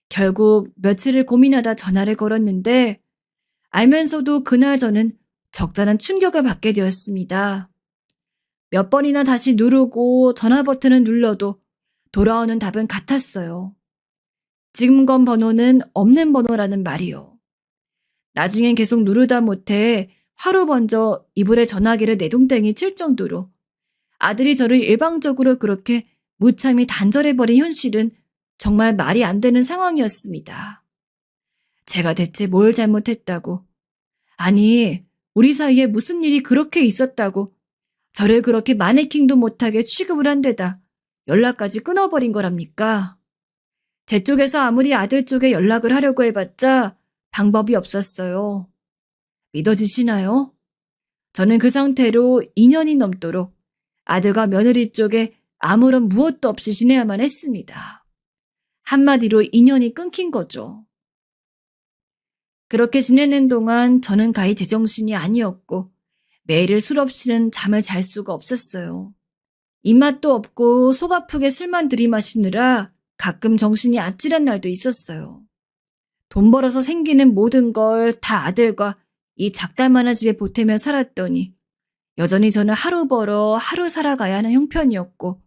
결국 며칠을 고민하다 전화를 걸었는데 알면서도 그날 저는 적잖은 충격을 받게 되었습니다. 몇 번이나 다시 누르고 전화 버튼을 눌러도 돌아오는 답은 같았어요. 지금 건 번호는 없는 번호라는 말이요. 나중엔 계속 누르다 못해 하루 먼저 이불에 전화기를 내동댕이 칠 정도로 아들이 저를 일방적으로 그렇게 무참히 단절해버린 현실은 정말 말이 안 되는 상황이었습니다. 제가 대체 뭘 잘못했다고, 아니 우리 사이에 무슨 일이 그렇게 있었다고 저를 그렇게 마네킹도 못하게 취급을 한 데다 연락까지 끊어버린 거랍니까? 제 쪽에서 아무리 아들 쪽에 연락을 하려고 해봤자 방법이 없었어요. 믿어지시나요? 저는 그 상태로 2년이 넘도록 아들과 며느리 쪽에 아무런 무엇도 없이 지내야만 했습니다. 한마디로 인연이 끊긴 거죠. 그렇게 지내는 동안 저는 가히 제정신이 아니었고 매일을 술 없이는 잠을 잘 수가 없었어요. 입맛도 없고 속 아프게 술만 들이마시느라 가끔 정신이 아찔한 날도 있었어요. 돈 벌어서 생기는 모든 걸 다 아들과 이 작달만한 집에 보태며 살았더니 여전히 저는 하루 벌어 하루 살아가야 하는 형편이었고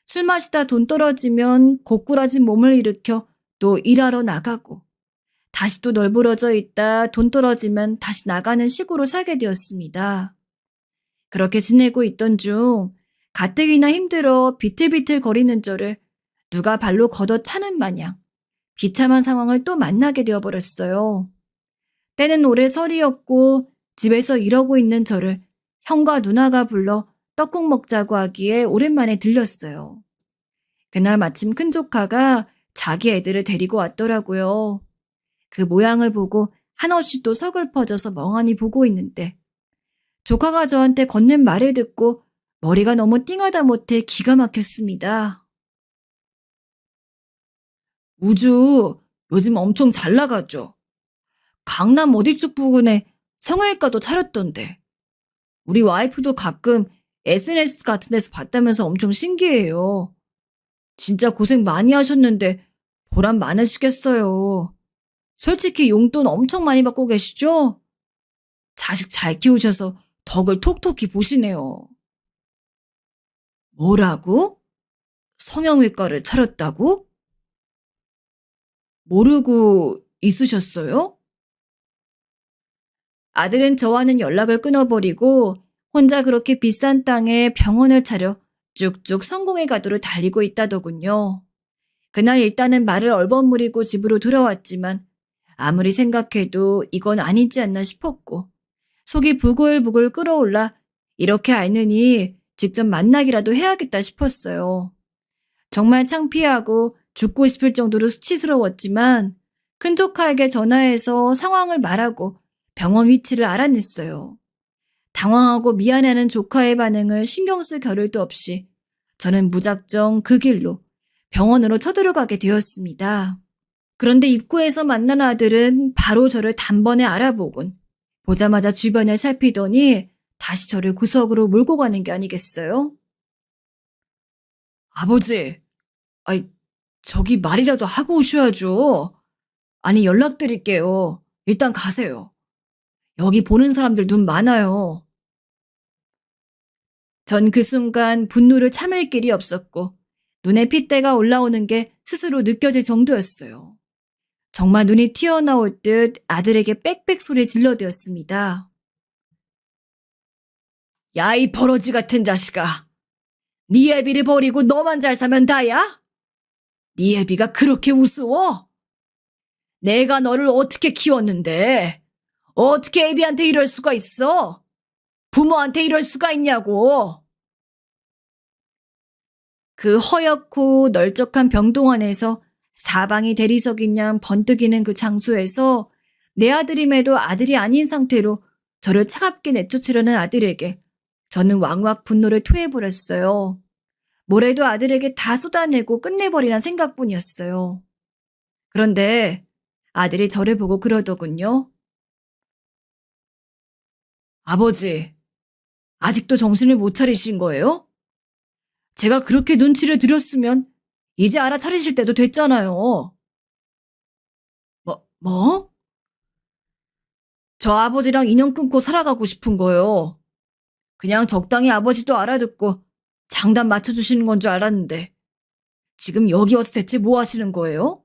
술 마시다 돈 떨어지면 고꾸라진 몸을 일으켜 또 일하러 나가고 다시 또 널브러져 있다 돈 떨어지면 다시 나가는 식으로 살게 되었습니다. 그렇게 지내고 있던 중 가뜩이나 힘들어 비틀비틀 거리는 저를 누가 발로 걷어차는 마냥 비참한 상황을 또 만나게 되어버렸어요. 때는 올해 설이었고 집에서 이러고 있는 저를 형과 누나가 불러 떡국 먹자고 하기에 오랜만에 들렸어요. 그날 마침 큰 조카가 자기 애들을 데리고 왔더라고요. 그 모양을 보고 한없이 또 서글퍼져서 멍하니 보고 있는데 조카가 저한테 건넨 말을 듣고 머리가 너무 띵하다 못해 기가 막혔습니다. 우주 요즘 엄청 잘 나가죠. 강남 어디 쪽 부근에 성형외과도 차렸던데. 우리 와이프도 가끔 SNS 같은 데서 봤다면서 엄청 신기해요. 진짜 고생 많이 하셨는데 보람 많으시겠어요. 솔직히 용돈 엄청 많이 받고 계시죠? 자식 잘 키우셔서 덕을 톡톡히 보시네요. 뭐라고? 성형외과를 차렸다고? 모르고 있으셨어요? 아들은 저와는 연락을 끊어버리고 혼자 그렇게 비싼 땅에 병원을 차려 쭉쭉 성공의 가도를 달리고 있다더군요. 그날 일단은 말을 얼버무리고 집으로 돌아왔지만 아무리 생각해도 이건 아니지 않나 싶었고 속이 부글부글 끓어올라 이렇게 알느니 직접 만나기라도 해야겠다 싶었어요. 정말 창피하고 죽고 싶을 정도로 수치스러웠지만 큰 조카에게 전화해서 상황을 말하고 병원 위치를 알아냈어요. 당황하고 미안해하는 조카의 반응을 신경 쓸 겨를도 없이 저는 무작정 그 길로 병원으로 쳐들어가게 되었습니다. 그런데 입구에서 만난 아들은 바로 저를 단번에 알아보곤 보자마자 주변을 살피더니 다시 저를 구석으로 몰고 가는 게 아니겠어요? 아버지, 아이, 저기 말이라도 하고 오셔야죠. 아니, 연락드릴게요. 일단 가세요. 여기 보는 사람들 눈 많아요. 전 그 순간 분노를 참을 길이 없었고 눈에 핏대가 올라오는 게 스스로 느껴질 정도였어요. 정말 눈이 튀어나올 듯 아들에게 빽빽 소리 질러대었습니다. 야, 이 버러지 같은 자식아. 네 애비를 버리고 너만 잘 사면 다야? 네 애비가 그렇게 우스워? 내가 너를 어떻게 키웠는데? 어떻게 애비한테 이럴 수가 있어? 부모한테 이럴 수가 있냐고. 그 허옇고 널쩍한 병동 안에서 사방이 대리석인 양 번뜩이는 그 장소에서 내 아들임에도 아들이 아닌 상태로 저를 차갑게 내쫓으려는 아들에게 저는 왕왕 분노를 토해버렸어요. 뭐래도 아들에게 다 쏟아내고 끝내버리란 생각뿐이었어요. 그런데 아들이 저를 보고 그러더군요. 아버지, 아직도 정신을 못 차리신 거예요? 제가 그렇게 눈치를 드렸으면 이제 알아차리실 때도 됐잖아요. 뭐? 저 아버지랑 인연 끊고 살아가고 싶은 거요. 그냥 적당히 아버지도 알아듣고 장단 맞춰주시는 건 줄 알았는데 지금 여기 와서 대체 뭐 하시는 거예요?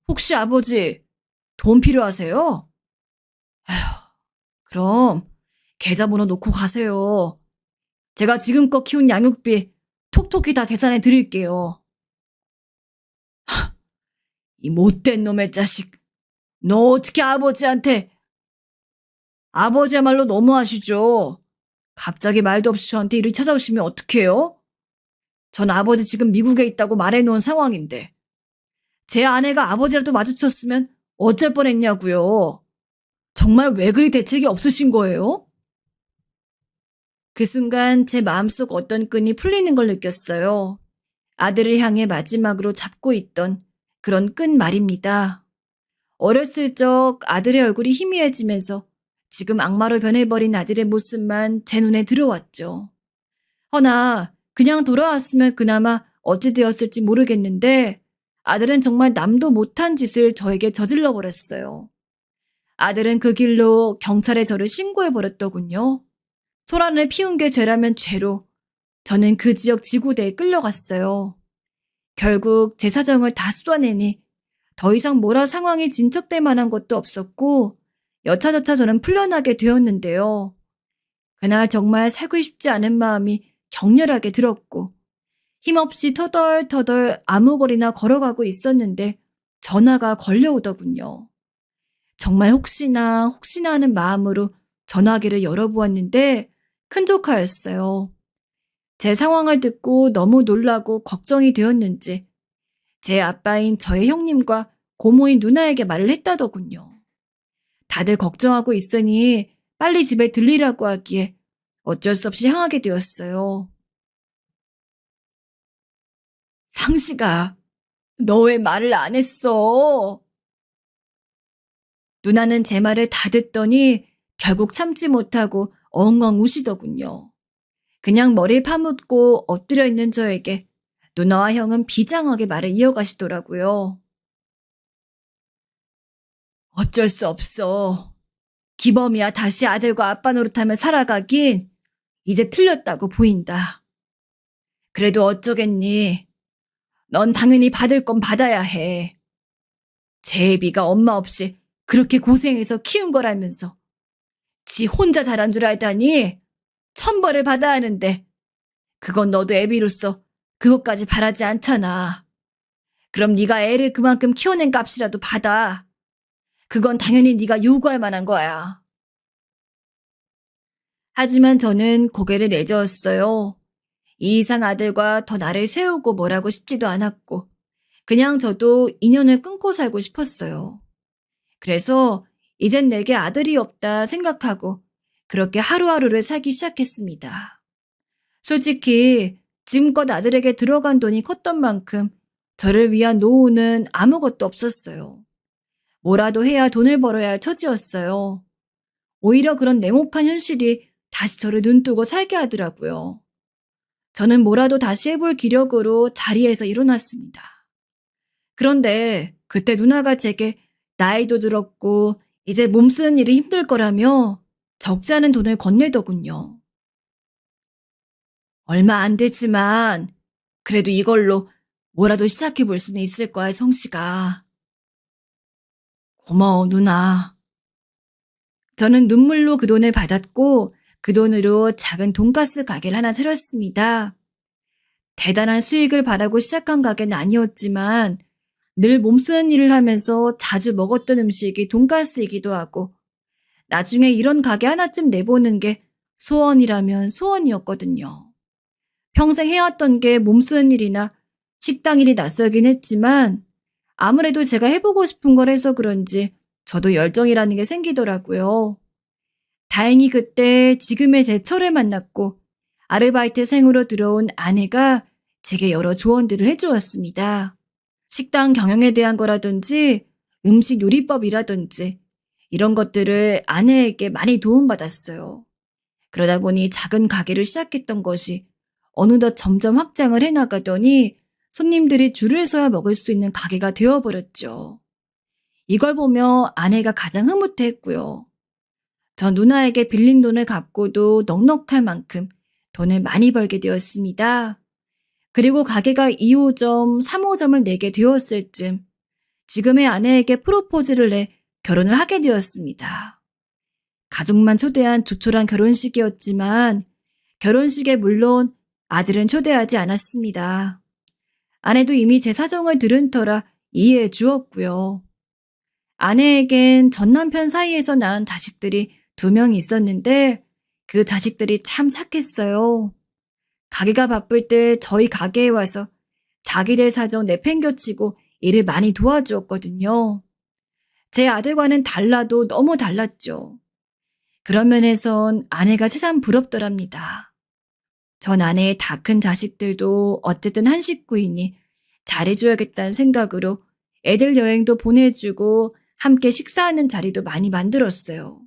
혹시 아버지 돈 필요하세요? 아휴, 그럼 계좌번호 놓고 가세요. 제가 지금껏 키운 양육비 톡톡히 다 계산해 드릴게요. 이 못된 놈의 자식. 너 어떻게 아버지한테. 아버지야말로 너무하시죠. 갑자기 말도 없이 저한테 이를 찾아오시면 어떡해요? 전 아버지 지금 미국에 있다고 말해놓은 상황인데 제 아내가 아버지라도 마주쳤으면 어쩔 뻔했냐고요. 정말 왜 그리 대책이 없으신 거예요? 그 순간 제 마음속 어떤 끈이 풀리는 걸 느꼈어요. 아들을 향해 마지막으로 잡고 있던 그런 끈 말입니다. 어렸을 적 아들의 얼굴이 희미해지면서 지금 악마로 변해버린 아들의 모습만 제 눈에 들어왔죠. 허나 그냥 돌아왔으면 그나마 어찌 되었을지 모르겠는데 아들은 정말 남도 못한 짓을 저에게 저질러 버렸어요. 아들은 그 길로 경찰에 저를 신고해버렸더군요. 소란을 피운 게 죄라면 죄로 저는 그 지역 지구대에 끌려갔어요. 결국 제 사정을 다 쏟아내니 더 이상 뭐라 상황이 진척될 만한 것도 없었고 여차저차 저는 풀려나게 되었는데요. 그날 정말 살고 싶지 않은 마음이 격렬하게 들었고 힘없이 터덜터덜 아무 거리나 걸어가고 있었는데 전화가 걸려오더군요. 정말 혹시나 하는 마음으로 전화기를 열어보았는데 큰조카였어요. 제 상황을 듣고 너무 놀라고 걱정이 되었는지 제 아빠인 저의 형님과 고모인 누나에게 말을 했다더군요. 다들 걱정하고 있으니 빨리 집에 들리라고 하기에 어쩔 수 없이 향하게 되었어요. 상식아, 너 왜 말을 안 했어? 누나는 제 말을 다 듣더니 결국 참지 못하고 엉엉 우시더군요. 그냥 머리를 파묻고 엎드려 있는 저에게 누나와 형은 비장하게 말을 이어가시더라고요. 어쩔 수 없어. 기범이야 다시 아들과 아빠 노릇하며 살아가긴 이제 틀렸다고 보인다. 그래도 어쩌겠니? 넌 당연히 받을 건 받아야 해. 제비가 엄마 없이 그렇게 고생해서 키운 거라면서 지 혼자 자란 줄 알다니 천벌을 받아야 하는데 그건 너도 애비로서 그것까지 바라지 않잖아. 그럼 네가 애를 그만큼 키워낸 값이라도 받아. 그건 당연히 네가 요구할 만한 거야. 하지만 저는 고개를 내저었어요. 이 이상 아들과 더 나를 세우고 뭐라고 싶지도 않았고, 그냥 저도 인연을 끊고 살고 싶었어요. 그래서 이젠 내게 아들이 없다 생각하고 그렇게 하루하루를 살기 시작했습니다. 솔직히 지금껏 아들에게 들어간 돈이 컸던 만큼 저를 위한 노후는 아무것도 없었어요. 뭐라도 해야 돈을 벌어야 할 처지였어요. 오히려 그런 냉혹한 현실이 다시 저를 눈뜨고 살게 하더라고요. 저는 뭐라도 다시 해볼 기력으로 자리에서 일어났습니다. 그런데 그때 누나가 제게 나이도 들었고 이제 몸 쓰는 일이 힘들 거라며 적지 않은 돈을 건네더군요. 얼마 안 되지만 그래도 이걸로 뭐라도 시작해 볼 수는 있을 거야, 성씨가. 고마워, 누나. 저는 눈물로 그 돈을 받았고 그 돈으로 작은 돈가스 가게를 하나 차렸습니다. 대단한 수익을 바라고 시작한 가게는 아니었지만 늘 몸쓰는 일을 하면서 자주 먹었던 음식이 돈가스이기도 하고 나중에 이런 가게 하나쯤 내보는 게 소원이라면 소원이었거든요. 평생 해왔던 게 몸쓰는 일이나 식당 일이 낯설긴 했지만 아무래도 제가 해보고 싶은 걸 해서 그런지 저도 열정이라는 게 생기더라고요. 다행히 그때 지금의 제 철을 만났고 아르바이트생으로 들어온 아내가 제게 여러 조언들을 해주었습니다. 식당 경영에 대한 거라든지 음식 요리법이라든지 이런 것들을 아내에게 많이 도움받았어요. 그러다 보니 작은 가게를 시작했던 것이 어느덧 점점 확장을 해나가더니 손님들이 줄을 서야 먹을 수 있는 가게가 되어버렸죠. 이걸 보며 아내가 가장 흐뭇해했고요. 저 누나에게 빌린 돈을 갚고도 넉넉할 만큼 돈을 많이 벌게 되었습니다. 그리고 가게가 2호점, 3호점을 내게 되었을 즈음 지금의 아내에게 프로포즈를 내 결혼을 하게 되었습니다. 가족만 초대한 조촐한 결혼식이었지만 결혼식에 물론 아들은 초대하지 않았습니다. 아내도 이미 제 사정을 들은 터라 이해해 주었고요. 아내에겐 전 남편 사이에서 낳은 자식들이 2명이 있었는데 그 자식들이 참 착했어요. 가게가 바쁠 때 저희 가게에 와서 자기들 사정 내팽겨치고 일을 많이 도와주었거든요. 제 아들과는 달라도 너무 달랐죠. 그런 면에선 아내가 새삼 부럽더랍니다. 전 아내의 다 큰 자식들도 어쨌든 한 식구이니 잘해줘야겠다는 생각으로 애들 여행도 보내주고 함께 식사하는 자리도 많이 만들었어요.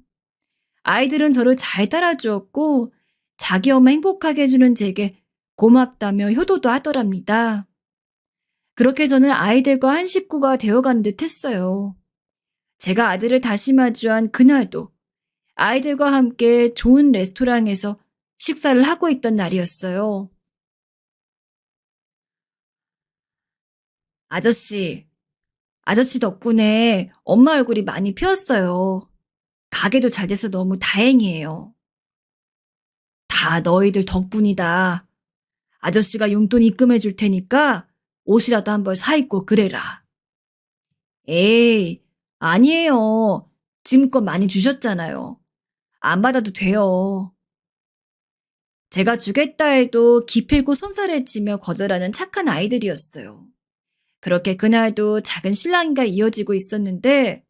아이들은 저를 잘 따라주었고 자기 엄마 행복하게 해주는 제게 고맙다며 효도도 하더랍니다. 그렇게 저는 아이들과 한 식구가 되어가는 듯 했어요. 제가 아들을 다시 마주한 그날도 아이들과 함께 좋은 레스토랑에서 식사를 하고 있던 날이었어요. 아저씨, 아저씨 덕분에 엄마 얼굴이 많이 피었어요. 가게도 잘 돼서 너무 다행이에요. 다 너희들 덕분이다. 아저씨가 용돈 입금해 줄 테니까 옷이라도 한 벌 사 입고 그래라. 에이, 아니에요. 지금껏 많이 주셨잖아요. 안 받아도 돼요. 제가 주겠다 해도 기필코 손살을 치며 거절하는 착한 아이들이었어요. 그렇게 그날도 작은 실랑이가 이어지고 있었는데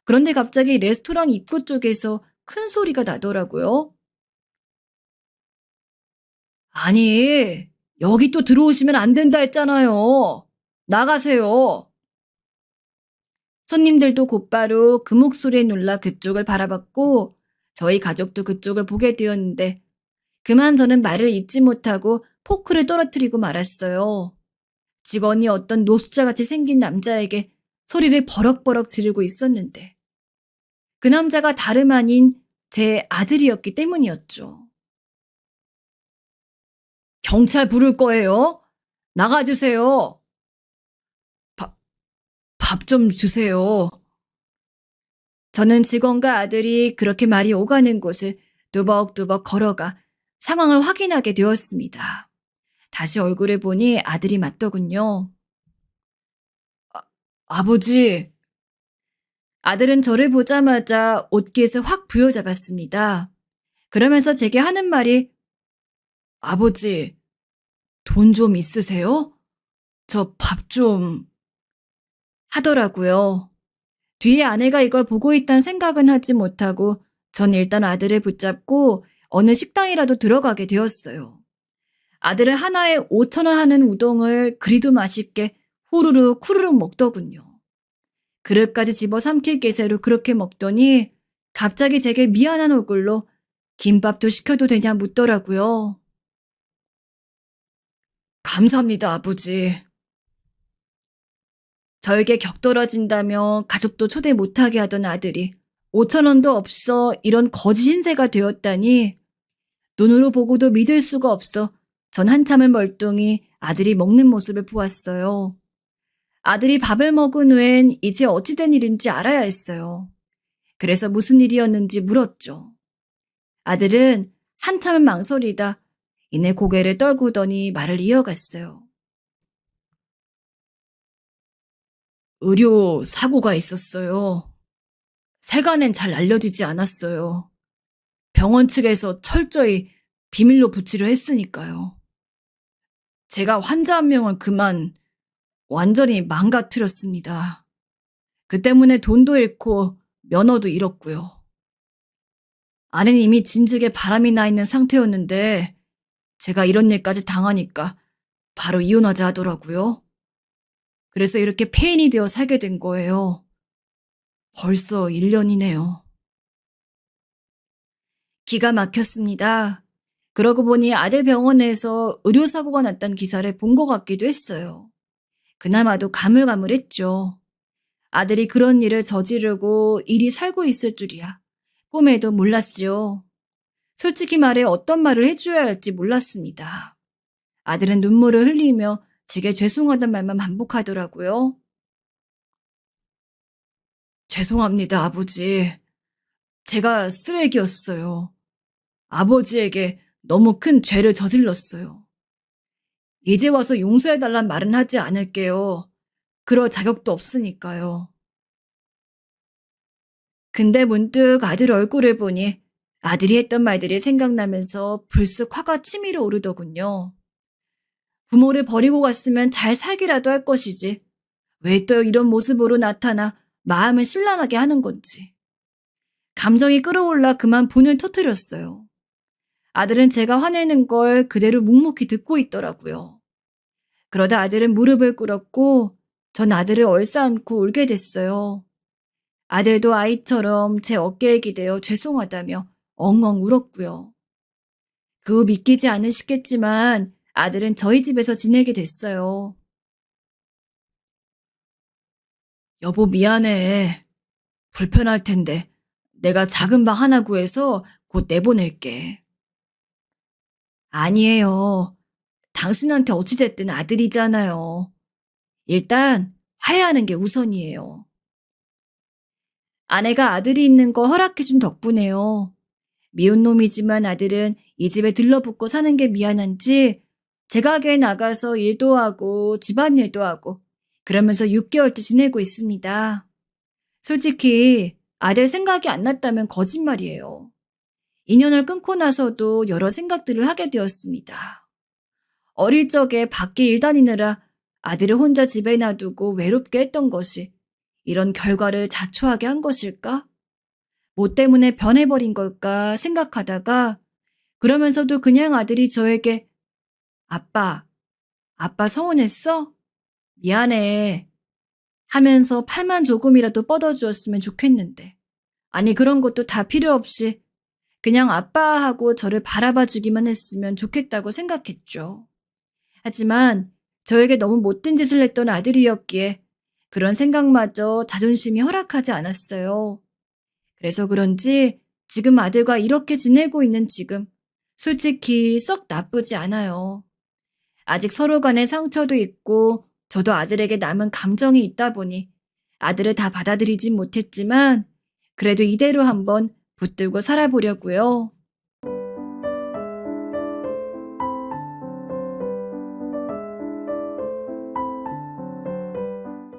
그런데 갑자기 레스토랑 입구 쪽에서 큰 소리가 나더라고요. 아니, 여기 또 들어오시면 안 된다 했잖아요. 나가세요. 손님들도 곧바로 그 목소리에 놀라 그쪽을 바라봤고 저희 가족도 그쪽을 보게 되었는데 그만 저는 말을 잇지 못하고 포크를 떨어뜨리고 말았어요. 직원이 어떤 노숙자같이 생긴 남자에게 소리를 버럭버럭 지르고 있었는데 그 남자가 다름 아닌 제 아들이었기 때문이었죠. 경찰 부를 거예요? 나가주세요. 밥 좀 주세요. 저는 직원과 아들이 그렇게 말이 오가는 곳을 뚜벅뚜벅 걸어가 상황을 확인하게 되었습니다. 다시 얼굴을 보니 아들이 맞더군요. 아버지. 아들은 저를 보자마자 옷깃을 확 부여잡았습니다. 그러면서 제게 하는 말이 아버지, 돈 좀 있으세요? 저 밥 좀 하더라고요. 뒤에 아내가 이걸 보고 있다는 생각은 하지 못하고 전 일단 아들을 붙잡고 어느 식당이라도 들어가게 되었어요. 아들은 하나에 5천 원 하는 우동을 그리도 맛있게 후루룩 후루룩 먹더군요. 그릇까지 집어 삼킬 기세로 그렇게 먹더니 갑자기 제게 미안한 얼굴로 김밥도 시켜도 되냐 묻더라고요. 감사합니다, 아버지. 저에게 격떨어진다며 가족도 초대 못하게 하던 아들이 5천 원도 없어 이런 거짓 신세가 되었다니 눈으로 보고도 믿을 수가 없어 전 한참을 멀뚱히 아들이 먹는 모습을 보았어요. 아들이 밥을 먹은 후엔 이제 어찌된 일인지 알아야 했어요. 그래서 무슨 일이었는지 물었죠. 아들은 한참을 망설이다 이내 고개를 떨구더니 말을 이어갔어요. 의료 사고가 있었어요. 세간엔 잘 알려지지 않았어요. 병원 측에서 철저히 비밀로 붙이려 했으니까요. 제가 환자 한 명을 그만 완전히 망가뜨렸습니다. 그 때문에 돈도 잃고 면허도 잃었고요. 아내는 이미 진즉에 바람이 나 있는 상태였는데 제가 이런 일까지 당하니까 바로 이혼하자 하더라고요. 그래서 이렇게 폐인이 되어 살게 된 거예요. 벌써 1년이네요. 기가 막혔습니다. 그러고 보니 아들 병원에서 의료사고가 났다는 기사를 본 것 같기도 했어요. 그나마도 가물가물했죠. 아들이 그런 일을 저지르고 일이 살고 있을 줄이야. 꿈에도 몰랐지요. 솔직히 말해 어떤 말을 해줘야 할지 몰랐습니다. 아들은 눈물을 흘리며 지게 죄송하단 말만 반복하더라고요. 죄송합니다, 아버지. 제가 쓰레기였어요. 아버지에게 너무 큰 죄를 저질렀어요. 이제 와서 용서해달란 말은 하지 않을게요. 그럴 자격도 없으니까요. 근데 문득 아들 얼굴을 보니 아들이 했던 말들이 생각나면서 불쑥 화가 치밀어 오르더군요. 부모를 버리고 갔으면 잘 살기라도 할 것이지. 왜 또 이런 모습으로 나타나 마음을 신란하게 하는 건지. 감정이 끌어올라 그만 분을 터뜨렸어요. 아들은 제가 화내는 걸 그대로 묵묵히 듣고 있더라고요. 그러다 아들은 무릎을 꿇었고 전 아들을 얼싸안고 울게 됐어요. 아들도 아이처럼 제 어깨에 기대어 죄송하다며 엉엉 울었고요. 그 후 믿기지 않으시겠지만 아들은 저희 집에서 지내게 됐어요. 여보 미안해. 불편할 텐데 내가 작은 방 하나 구해서 곧 내보낼게. 아니에요. 당신한테 어찌됐든 아들이잖아요. 일단 화해하는 게 우선이에요. 아내가 아들이 있는 거 허락해준 덕분에요. 미운 놈이지만 아들은 이 집에 들러붙고 사는 게 미안한지 제가게 나가서 일도 하고 집안일도 하고 그러면서 6개월째 지내고 있습니다. 솔직히 아들 생각이 안 났다면 거짓말이에요. 인연을 끊고 나서도 여러 생각들을 하게 되었습니다. 어릴 적에 밖에 일 다니느라 아들을 혼자 집에 놔두고 외롭게 했던 것이 이런 결과를 자초하게 한 것일까? 뭐 때문에 변해버린 걸까 생각하다가 그러면서도 그냥 아들이 저에게 아빠, 아빠 서운했어? 미안해 하면서 팔만 조금이라도 뻗어주었으면 좋겠는데 아니 그런 것도 다 필요 없이 그냥 아빠하고 저를 바라봐 주기만 했으면 좋겠다고 생각했죠. 하지만 저에게 너무 못된 짓을 했던 아들이었기에 그런 생각마저 자존심이 허락하지 않았어요. 그래서 그런지 지금 아들과 이렇게 지내고 있는 지금 솔직히 썩 나쁘지 않아요. 아직 서로 간의 상처도 있고 저도 아들에게 남은 감정이 있다 보니 아들을 다 받아들이진 못했지만 그래도 이대로 한번 붙들고 살아보려고요.